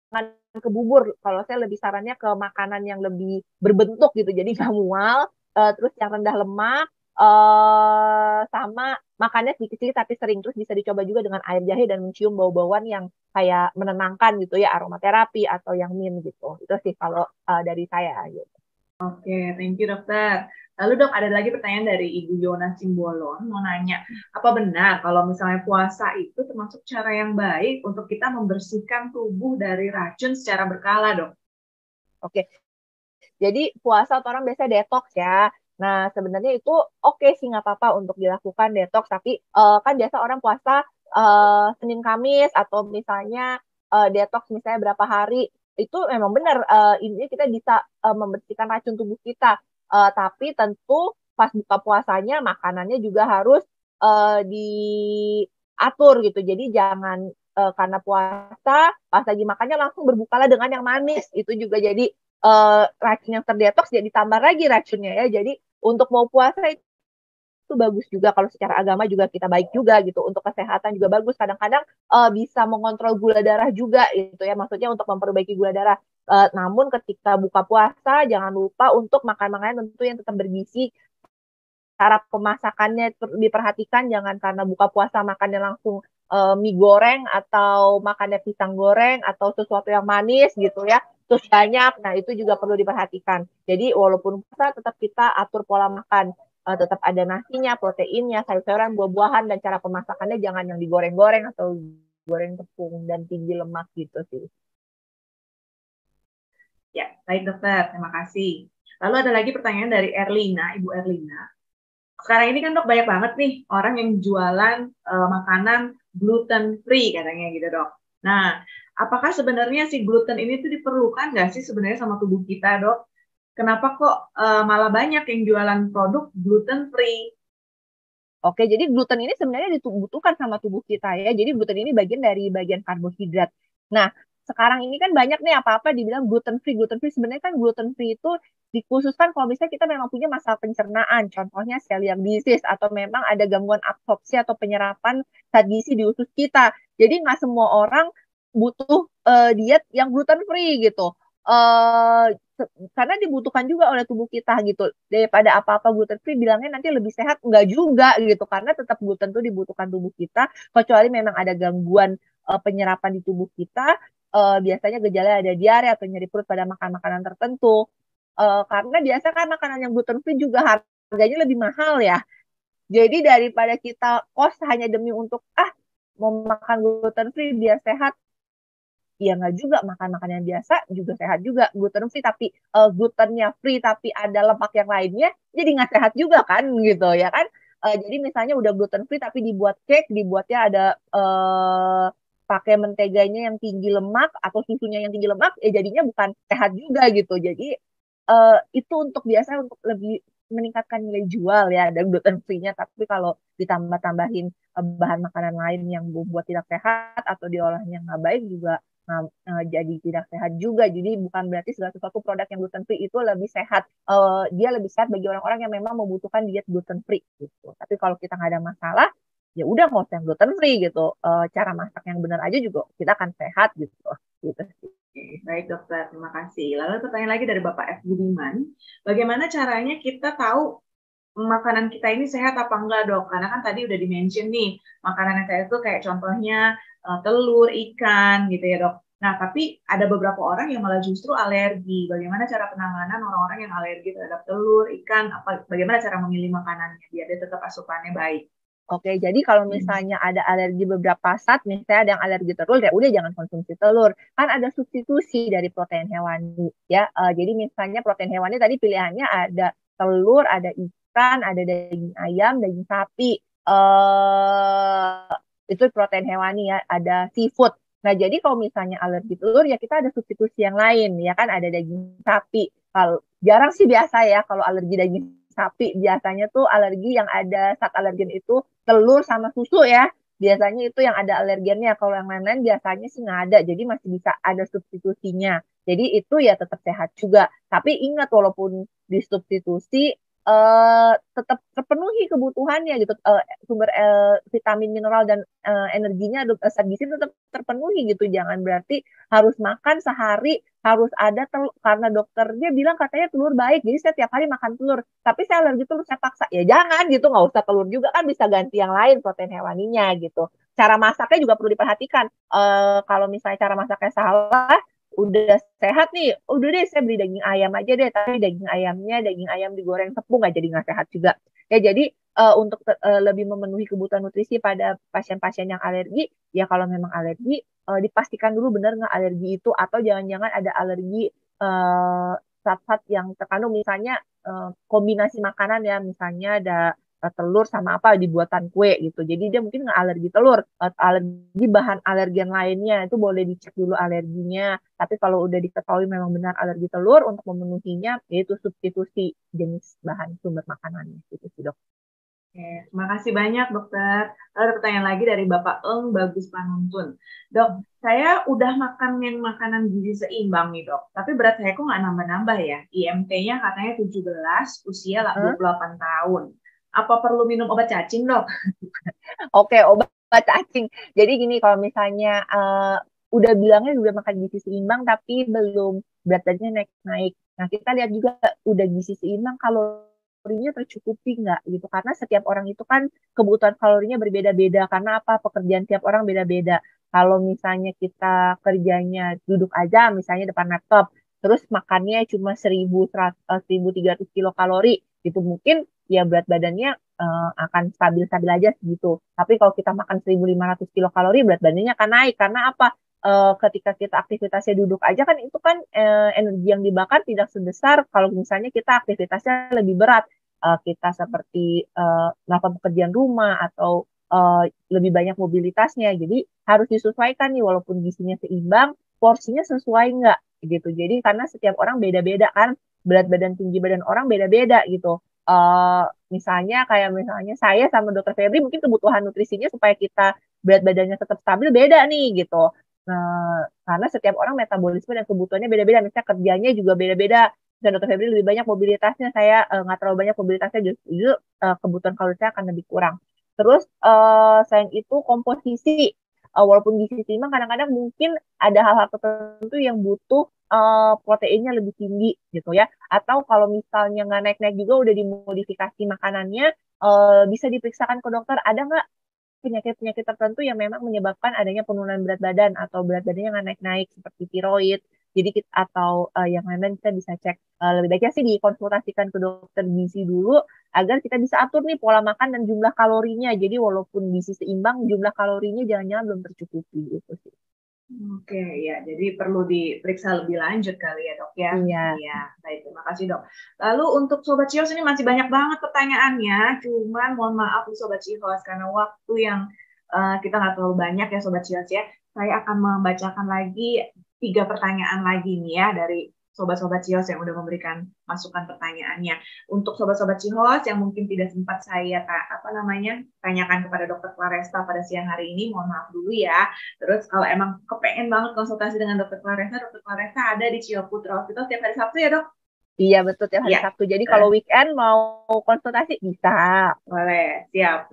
jangan ke bubur. Kalau saya lebih sarannya ke makanan yang lebih berbentuk gitu. Jadi nggak mual. Terus yang rendah lemak sama makannya sedikit-sedikit tapi sering terus bisa dicoba juga dengan air jahe dan mencium bau-bauan yang kayak menenangkan gitu ya aromaterapi atau yang mint gitu itu sih kalau dari saya gitu. Oke, thank you dokter. Lalu dok, ada lagi pertanyaan dari Ibu Yona Simbolon, mau nanya, apa benar kalau misalnya puasa itu termasuk cara yang baik untuk kita membersihkan tubuh dari racun secara berkala dok? Oke, jadi puasa atau orang biasa detox ya. Nah sebenarnya itu oke sih nggak apa-apa untuk dilakukan detox, tapi kan biasa orang puasa Senin Kamis atau misalnya detox misalnya berapa hari itu memang benar ini kita bisa membersihkan racun tubuh kita. Tapi tentu pas buka puasanya makanannya juga harus diatur gitu. Jadi jangan karena puasa pas lagi makannya langsung berbukalah dengan yang manis itu juga jadi racun yang terdetoks jadi tambah lagi racunnya ya. Jadi untuk mau puasa itu bagus juga kalau secara agama juga kita baik juga gitu. Untuk kesehatan juga bagus. Kadang-kadang bisa mengontrol gula darah juga itu ya. Maksudnya untuk memperbaiki gula darah. Namun ketika buka puasa jangan lupa untuk makan makanan tentu yang tetap bergizi. Cara pemasakannya diperhatikan jangan karena buka puasa makannya langsung mie goreng atau makannya pisang goreng atau sesuatu yang manis gitu ya terus banyak nah itu juga perlu diperhatikan jadi walaupun puasa tetap kita atur pola makan tetap ada nasinya proteinnya sayur-sayuran buah-buahan dan cara pemasakannya jangan yang digoreng-goreng atau goreng tepung dan tinggi lemak gitu sih. Ya, baik dokter, terima kasih. Lalu ada lagi pertanyaan dari Erlina, Ibu Erlina. Sekarang ini kan dok banyak banget nih orang yang jualan makanan gluten free katanya gitu dok. Nah, apakah sebenarnya si gluten ini tuh diperlukan nggak sih sebenarnya sama tubuh kita dok? Kenapa kok malah banyak yang jualan produk gluten free? Oke, jadi gluten ini sebenarnya dibutuhkan sama tubuh kita ya. Jadi gluten ini bagian dari bagian karbohidrat. Nah, sekarang ini kan banyak nih apa-apa dibilang gluten free. Gluten free sebenarnya kan gluten free itu dikhususkan kalau misalnya kita memang punya masalah pencernaan. Contohnya celiac disease atau memang ada gangguan absorpsi atau penyerapan zat gizi di usus kita. Jadi nggak semua orang butuh diet yang gluten free gitu. Eh karena dibutuhkan juga oleh tubuh kita gitu daripada apa-apa gluten free bilangnya nanti lebih sehat enggak juga gitu karena tetap gluten tuh dibutuhkan tubuh kita kecuali memang ada gangguan penyerapan di tubuh kita biasanya gejala ada diare atau nyeri perut pada makan makanan tertentu karena biasa kan makanan yang gluten free juga harganya lebih mahal ya jadi daripada kita kos hanya demi untuk mau makan gluten free biar sehat ya nggak juga makan makanan yang biasa juga sehat juga gluten free tapi glutennya free tapi ada lemak yang lainnya jadi nggak sehat juga kan gitu ya kan. Jadi misalnya udah gluten free tapi dibuat cake dibuatnya ada pakai menteganya yang tinggi lemak atau susunya yang tinggi lemak ya jadinya bukan sehat juga gitu jadi itu untuk biasa untuk lebih meningkatkan nilai jual ya ada gluten free-nya tapi kalau ditambah-tambahin bahan makanan lain yang membuat tidak sehat atau diolahnya nggak baik juga jadi tidak sehat juga. Jadi bukan berarti segala sesuatu produk yang gluten free itu lebih sehat. Dia lebih sehat bagi orang-orang yang memang membutuhkan diet gluten free gitu. Tapi kalau kita nggak ada masalah, ya udah nggak usah yang gluten free gitu. Cara masak yang benar aja juga kita akan sehat gitu. Gitu. Oke, baik dokter, terima kasih. Lalu pertanyaan lagi dari Bapak F. Budiman, bagaimana caranya kita tahu makanan kita ini sehat apa enggak dok? Karena kan tadi udah di-mention nih, makanan yang sehat itu kayak contohnya telur, ikan gitu ya dok. Nah, tapi ada beberapa orang yang malah justru alergi. Bagaimana cara penanganan orang-orang yang alergi terhadap telur, ikan? Bagaimana cara memilih makanannya biar dia tetap asupannya baik? Oke, jadi kalau misalnya ada alergi beberapa zat, misalnya ada yang alergi telur, ya udah jangan konsumsi telur. Kan ada substitusi dari protein hewani, ya. Jadi misalnya protein hewani tadi pilihannya ada telur, ada ikan, ada daging ayam, daging sapi. Itu protein hewani ya, ada seafood. Nah, jadi kalau misalnya alergi telur, ya kita ada substitusi yang lain, ya kan ada daging sapi. Kalau jarang sih biasa ya kalau alergi daging sapi, biasanya tuh alergi yang ada zat alergen itu telur sama susu ya. Biasanya itu yang ada alergennya. Kalau yang lain-lain biasanya sih nggak ada. Jadi masih bisa ada substitusinya. Jadi itu ya tetap sehat juga. Tapi ingat walaupun disubstitusi tetap terpenuhi kebutuhannya gitu. Sumber vitamin, mineral dan energinya zat gizi tetap terpenuhi gitu. Jangan berarti harus makan sehari harus ada telur karena dokternya bilang katanya telur baik. Jadi saya tiap hari makan telur. Tapi saya alergi telur saya paksa. Ya jangan gitu, nggak usah telur juga kan bisa ganti yang lain protein hewaninya gitu. Cara masaknya juga perlu diperhatikan. Kalau misalnya cara masaknya salah, udah sehat nih, udah deh saya beli daging ayam aja deh, tapi daging ayam digoreng tepung nggak jadi nggak sehat juga. Ya jadi untuk lebih memenuhi kebutuhan nutrisi pada pasien-pasien yang alergi, ya kalau memang alergi dipastikan dulu benar nggak alergi itu atau jangan-jangan ada alergi zat-zat yang terkandung misalnya kombinasi makanan ya, misalnya ada telur sama apa dibuatan kue gitu. Jadi dia mungkin nggak alergi telur, alergi bahan alergen lainnya itu boleh dicek dulu alerginya. Tapi kalau udah diketahui memang benar alergi telur untuk memenuhinya yaitu substitusi jenis bahan sumber makanannya gitu sih dok. Oke, terima kasih banyak dokter. Lalu ada pertanyaan lagi dari Bapak Eng Bagus Panuntun. Dok, saya udah makan yang makanan gizi seimbang nih dok, tapi berat saya kok nggak nambah-nambah ya. IMT-nya katanya 17, usia 28 tahun. Apa perlu minum obat cacing dok? Oke, obat cacing. Jadi gini, kalau misalnya udah bilangnya udah makan gizi seimbang tapi belum berat badannya naik-naik. Nah, kita lihat juga udah gizi seimbang kalorinya tercukupi nggak gitu. Karena setiap orang itu kan kebutuhan kalorinya berbeda-beda. Karena apa? Pekerjaan tiap orang beda-beda. Kalau misalnya kita kerjanya duduk aja, misalnya depan laptop, terus makannya cuma 1.300 kilokalori, gitu mungkin ya berat badannya akan stabil-stabil aja segitu. Tapi kalau kita makan 1.500 kilokalori, berat badannya akan naik. Karena apa? Ketika kita aktivitasnya duduk aja kan itu kan energi yang dibakar tidak sebesar kalau misalnya kita aktivitasnya lebih berat. Kita seperti melakukan pekerjaan rumah atau lebih banyak mobilitasnya. Jadi harus disesuaikan nih walaupun gizinya seimbang, porsinya sesuai nggak gitu. Jadi karena setiap orang beda-beda kan, berat badan tinggi badan orang beda-beda gitu. Misalnya saya sama dokter Febri mungkin kebutuhan nutrisinya supaya kita berat badannya tetap stabil beda nih gitu. Karena setiap orang metabolisme dan kebutuhannya beda-beda. Misalnya kerjanya juga beda-beda. Dan dokter Febri lebih banyak mobilitasnya, saya nggak terlalu banyak mobilitasnya, justru kebutuhan kalori saya akan lebih kurang. Terus selain itu komposisi, walaupun gizi seimbang kadang-kadang mungkin ada hal-hal tertentu yang butuh proteinnya lebih tinggi gitu ya. Atau kalau misalnya nggak naik-naik juga udah dimodifikasi makanannya, bisa diperiksakan ke dokter ada nggak penyakit-penyakit tertentu yang memang menyebabkan adanya penurunan berat badan atau berat badannya nggak naik-naik seperti tiroid. Jadi kita, atau yang lain-lain kita bisa cek. Lebih baiknya sih dikonsultasikan ke dokter gizi dulu agar kita bisa atur nih pola makan dan jumlah kalorinya. Jadi walaupun gizi seimbang, jumlah kalorinya jangan-jangan belum tercukupi gitu sih. Oke, ya. Jadi perlu diperiksa lebih lanjut kali ya, Dok ya. Iya. Iya, baik. Terima kasih, Dok. Lalu untuk Sobat Cios ini masih banyak banget pertanyaannya. Cuman mohon maaf nih Sobat Cios karena waktu yang kita nggak terlalu banyak ya Sobat Cios ya. Saya akan membacakan lagi 3 pertanyaan lagi nih ya dari Sobat-Sobat Cihos yang udah memberikan masukan pertanyaannya. Untuk Sobat-Sobat Cihos yang mungkin tidak sempat saya tanyakan kepada Dokter Claresta pada siang hari ini, mohon maaf dulu ya. Terus kalau emang kepengen banget konsultasi dengan Dokter Claresta ada di Ciyoputra Hospital setiap hari Sabtu ya dok? Iya betul, tiap hari Sabtu. Jadi kalau weekend mau konsultasi bisa. Boleh, siap.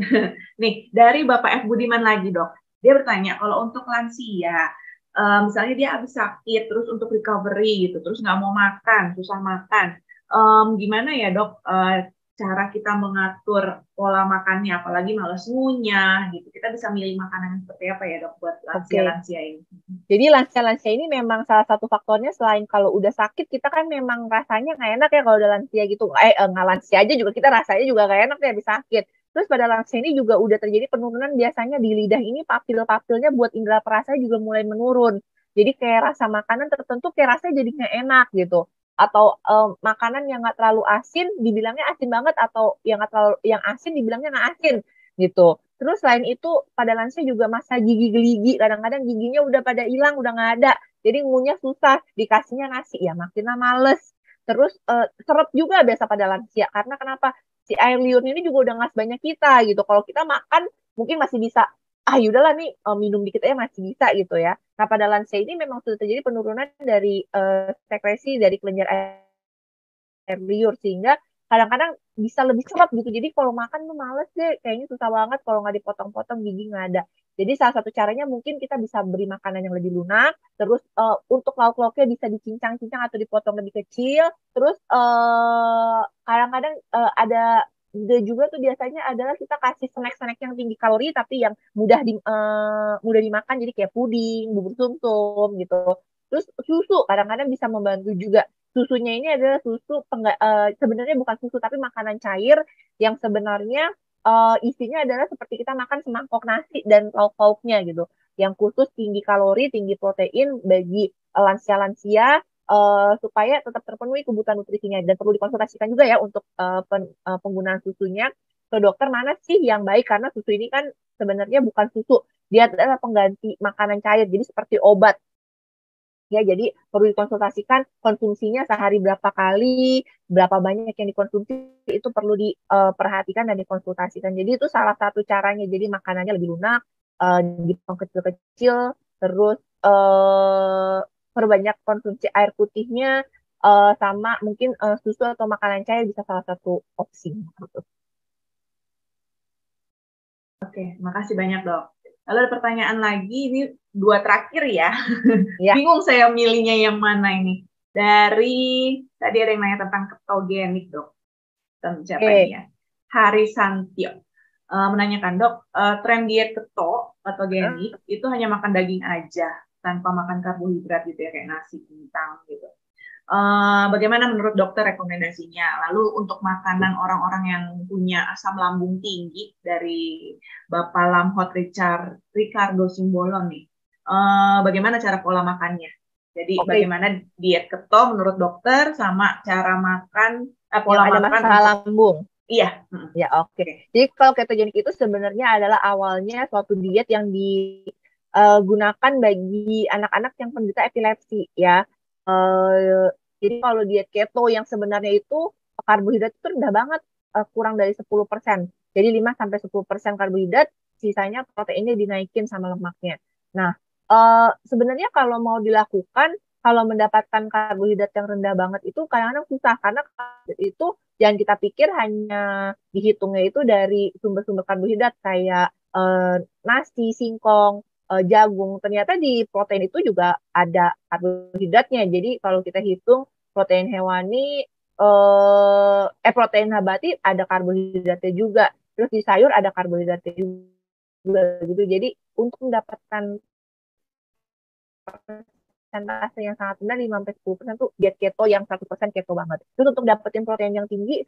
Nih, dari Bapak F. Budiman lagi dok. Dia bertanya, kalau untuk lansia, misalnya dia habis sakit, terus untuk recovery gitu, terus nggak mau makan, susah makan, gimana ya dok cara kita mengatur pola makannya, apalagi males ngunyah gitu. Kita bisa milih makanan seperti apa ya dok buat lansia-lansia ini? Jadi lansia-lansia ini memang salah satu faktornya selain kalau udah sakit, kita kan memang rasanya nggak enak ya kalau udah lansia gitu. Nggak lansia aja juga kita rasanya juga nggak enak ya habis sakit. Terus pada lansia ini juga udah terjadi penurunan biasanya di lidah ini papil-papilnya buat indera perasa juga mulai menurun. Jadi kayak rasa makanan tertentu kayak rasanya jadi nggak enak gitu. Atau makanan yang nggak terlalu asin dibilangnya asin banget, atau yang nggak terlalu yang asin dibilangnya nggak asin gitu. Terus selain itu pada lansia juga masa gigi geligi, kadang-kadang giginya udah pada hilang, udah nggak ada. Jadi ngunyah susah, dikasihnya nasi ya makinlah males. Terus seret juga biasa pada lansia, karena kenapa? Si air liur ini juga udah nggak sebanyak kita gitu. Kalau kita makan mungkin masih bisa, yaudahlah nih minum dikit aja masih bisa gitu ya. Nah pada lansia ini memang sudah terjadi penurunan dari sekresi dari kelenjar air liur, sehingga kadang-kadang bisa lebih cepat gitu. Jadi kalau makan tuh males deh, kayaknya susah banget kalau nggak dipotong-potong, gigi nggak ada. Jadi salah satu caranya mungkin kita bisa beri makanan yang lebih lunak, terus untuk lauk-lauknya bisa dicincang-cincang atau dipotong lebih kecil, terus kadang-kadang ada ide juga tuh biasanya adalah kita kasih snack-snack yang tinggi kalori tapi yang mudah dimakan, jadi kayak puding, bubur sumsum gitu. Terus susu kadang-kadang bisa membantu juga. Susunya ini adalah susu sebenarnya bukan susu tapi makanan cair yang sebenarnya isinya adalah seperti kita makan semangkok nasi dan lauk-lauknya gitu, yang khusus tinggi kalori, tinggi protein bagi lansia-lansia, supaya tetap terpenuhi kebutuhan nutrisinya. Dan perlu dikonsultasikan juga ya untuk penggunaan susunya ke dokter mana sih yang baik, karena susu ini kan sebenarnya bukan susu, dia adalah pengganti makanan cair, jadi seperti obat. Ya, jadi perlu dikonsultasikan konsumsinya sehari berapa kali, berapa banyak yang dikonsumsi, itu perlu diperhatikan dan dikonsultasikan. Jadi itu salah satu caranya. Jadi makanannya lebih lunak, dipotong kecil-kecil, terus perbanyak konsumsi air putihnya, sama mungkin susu atau makanan cair bisa salah satu opsi. Oke, makasih banyak dok. Lalu ada pertanyaan lagi, ini 2 terakhir ya. Ya. Bingung saya milihnya yang mana ini. Dari, tadi ada yang nanya tentang ketogenik dok. Siapa ini ya? Hari Santio. Menanyakan dok, tren diet keto, ketogenik, itu hanya makan daging aja, tanpa makan karbohidrat gitu ya, kayak nasi, kentang gitu. Bagaimana menurut dokter rekomendasinya? Lalu untuk makanan orang-orang yang punya asam lambung tinggi dari Bapak Lamhot Ricardo Simbolon nih, bagaimana cara pola makannya? Jadi bagaimana diet keto menurut dokter sama cara makan pola yang ada makan masalah lambung. Iya. Ya oke. Jadi kalau ketogenik itu sebenarnya adalah awalnya suatu diet yang digunakan bagi anak-anak yang penderita epilepsi ya. Jadi kalau diet keto yang sebenarnya itu karbohidrat itu rendah banget, kurang dari 10%. Jadi 5-10% karbohidrat, sisanya proteinnya dinaikin sama lemaknya. Nah, sebenarnya kalau mau dilakukan, kalau mendapatkan karbohidrat yang rendah banget itu kadang-kadang susah, karena itu yang kita pikir hanya dihitungnya itu dari sumber-sumber karbohidrat kayak nasi, singkong, jagung. Ternyata di protein itu juga ada karbohidratnya. Jadi kalau kita hitung protein hewani, protein nabati ada karbohidratnya juga. Terus di sayur ada karbohidratnya juga gitu. Jadi untuk mendapatkan persentase yang sangat rendah 5-10% tuh diet keto yang 100% keto banget. Terus untuk dapetin protein yang tinggi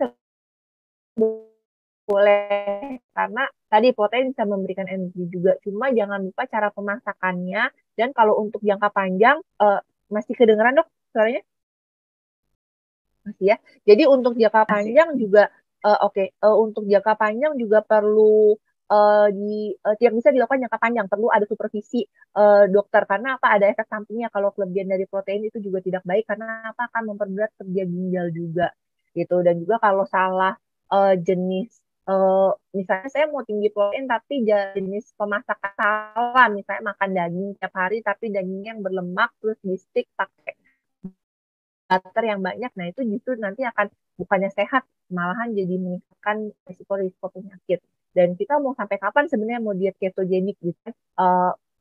boleh, karena tadi protein bisa memberikan energi juga, cuma jangan lupa cara pemasakannya. Dan kalau untuk jangka panjang, masih kedengeran dok suaranya? Masih ya. Jadi untuk jangka panjang juga untuk jangka panjang juga perlu tidak bisa dilakukan jangka panjang, perlu ada supervisi dokter karena apa? Ada efek sampingnya kalau kelebihan dari protein itu juga tidak baik karena apa? Akan memperberat kerja ginjal juga gitu. Dan juga kalau salah jenis misalnya saya mau tinggi protein tapi jenis pemasakan salah, misalnya makan daging tiap hari tapi dagingnya yang berlemak terus di stick pakai butter yang banyak, nah itu justru nanti akan bukannya sehat, malahan jadi meningkatkan risiko-risiko penyakit. Dan kita mau sampai kapan sebenarnya mau diet ketogenik gitu kan?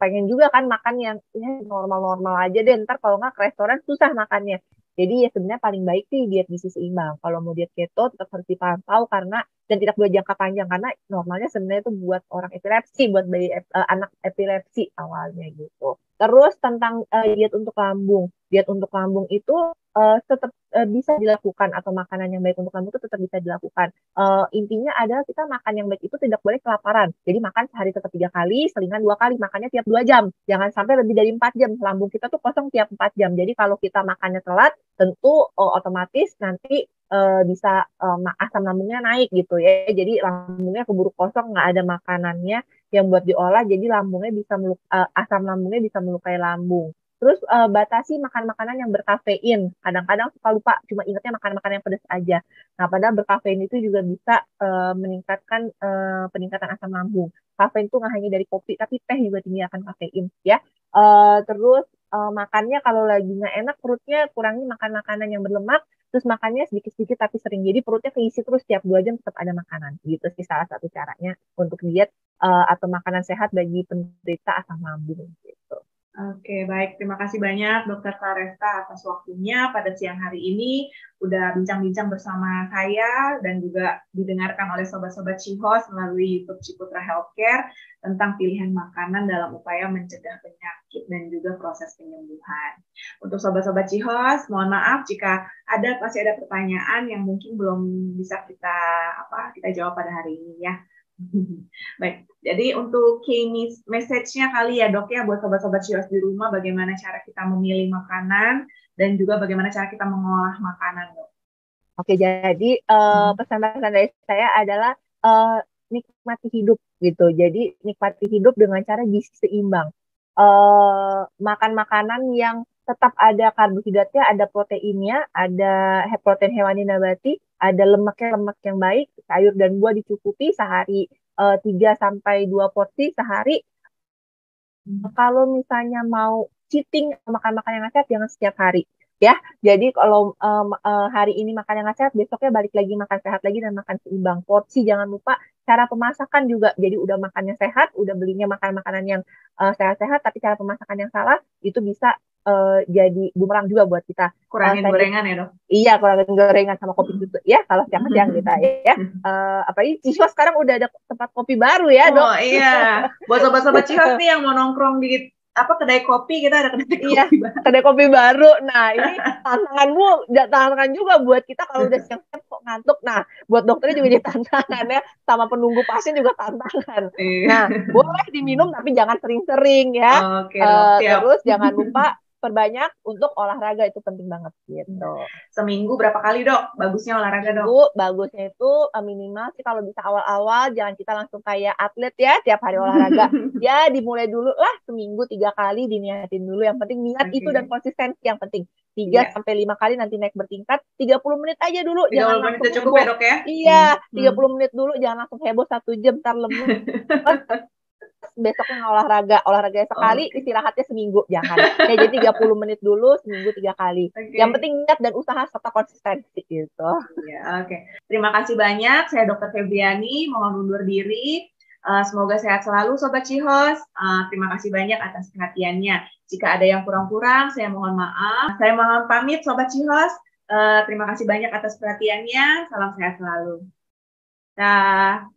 Pengen juga kan makan yang ya, normal-normal aja deh, ntar kalau nggak ke restoran susah makannya. Jadi ya sebenarnya paling baik sih diet gizi seimbang. Kalau mau diet keto tetap harus dipantau karena dan tidak boleh jangka panjang karena normalnya sebenarnya itu buat orang epilepsi, buat bayi anak epilepsi awalnya gitu. Terus tentang diet untuk lambung. Diet untuk lambung itu tetap bisa dilakukan atau makanan yang baik untuk lambung itu tetap bisa dilakukan. Intinya adalah kita makan yang baik itu tidak boleh kelaparan. Jadi makan sehari tetap 3 kali, selingan 2 kali, makannya tiap 2 jam. Jangan sampai lebih dari 4 jam. Lambung kita tuh kosong tiap 4 jam. Jadi kalau kita makannya telat, tentu otomatis nanti bisa asam lambungnya naik gitu ya. Jadi lambungnya keburu kosong, nggak ada makanannya yang buat diolah, jadi lambungnya bisa asam lambungnya bisa melukai lambung. Terus batasi makan makanan yang berkafein. Kadang-kadang suka lupa, cuma ingatnya makan makanan yang pedas aja. Nah, padahal berkafein itu juga bisa meningkatkan peningkatan asam lambung. Kafein itu nggak hanya dari kopi, tapi teh juga tinggi akan kafein ya. Terus makannya kalau lagi nggak enak perutnya, kurangi makan makanan yang berlemak. Terus makannya sedikit-sedikit tapi sering. Jadi perutnya keisi terus tiap 2 jam tetap ada makanan. Gitu sih salah satu caranya untuk diet atau makanan sehat bagi penderita asam lambung gitu. Oke, baik. Terima kasih banyak Dokter Claresta atas waktunya pada siang hari ini. Udah bincang-bincang bersama saya dan juga didengarkan oleh sobat-sobat Cihos melalui YouTube Ciputra Healthcare tentang pilihan makanan dalam upaya mencegah penyakit dan juga proses penyembuhan. Untuk sobat-sobat Cihos, mohon maaf jika pasti ada pertanyaan yang mungkin belum bisa kita jawab pada hari ini ya. Baik, jadi untuk key message-nya kali ya dok ya buat sobat-sobat Cios di rumah bagaimana cara kita memilih makanan dan juga bagaimana cara kita mengolah makanan dok. Oke, jadi pesan-pesan dari saya adalah nikmati hidup gitu. Jadi nikmati hidup dengan cara gizi seimbang. Makan makanan yang tetap ada karbohidratnya, ada proteinnya, ada protein hewani nabati, ada lemak yang baik, sayur dan buah dicukupi sehari 3-2 porsi sehari. Kalau misalnya mau cheating makan-makan yang sehat jangan setiap hari ya. Jadi kalau hari ini makan yang sehat, besoknya balik lagi makan sehat lagi dan makan seimbang. Porsi jangan lupa, cara pemasakan juga. Jadi udah makannya sehat, udah belinya makanan yang sehat-sehat, tapi cara pemasakan yang salah itu bisa jadi bumerang juga buat kita. Kurangin gorengan ya dok? Iya, kurangin gorengan sama kopi susu ya kalau siang-siang kita ya. Apalagi Cihos sekarang udah ada tempat kopi baru ya dok. Oh iya, buat sobat-sobat Cihos nih yang mau nongkrong di kedai kopi, kita ada kedai kopi baru. Kedai kopi baru. Nah ini tantangan juga buat kita kalau udah siang-siang kok ngantuk. Nah buat dokternya juga jadi tantangan ya, sama penunggu pasien juga tantangan. Nah boleh diminum tapi jangan sering-sering ya. Oke, terus jangan lupa perbanyak untuk olahraga, itu penting banget gitu. Seminggu berapa kali dok? Bagusnya olahraga dok? Bagusnya itu minimal sih kalau bisa awal-awal, jangan kita langsung kayak atlet ya tiap hari olahraga. Ya dimulai dulu lah seminggu 3 kali diniatin dulu. Yang penting niat itu dan konsistensi yang penting. 3-5 kali nanti naik bertingkat. 30 menit aja dulu, 30 jangan menit langsung cukup heboh. Ya dok ya? Iya, 30 menit dulu, jangan langsung heboh 1 jam ntar lemes. Besoknya olahraga sekali, istirahatnya seminggu, jangan. Ya, jadi 30 menit dulu, seminggu 3 kali. Yang penting niat dan usaha serta konsistensi gitu. Ya, terima kasih banyak. Saya Dr. Febriani, mohon undur diri. Semoga sehat selalu Sobat Cihos. Terima kasih banyak atas perhatiannya. Jika ada yang kurang-kurang, saya mohon maaf. Saya mohon pamit Sobat Cihos. Terima kasih banyak atas perhatiannya. Salam sehat selalu. Dah.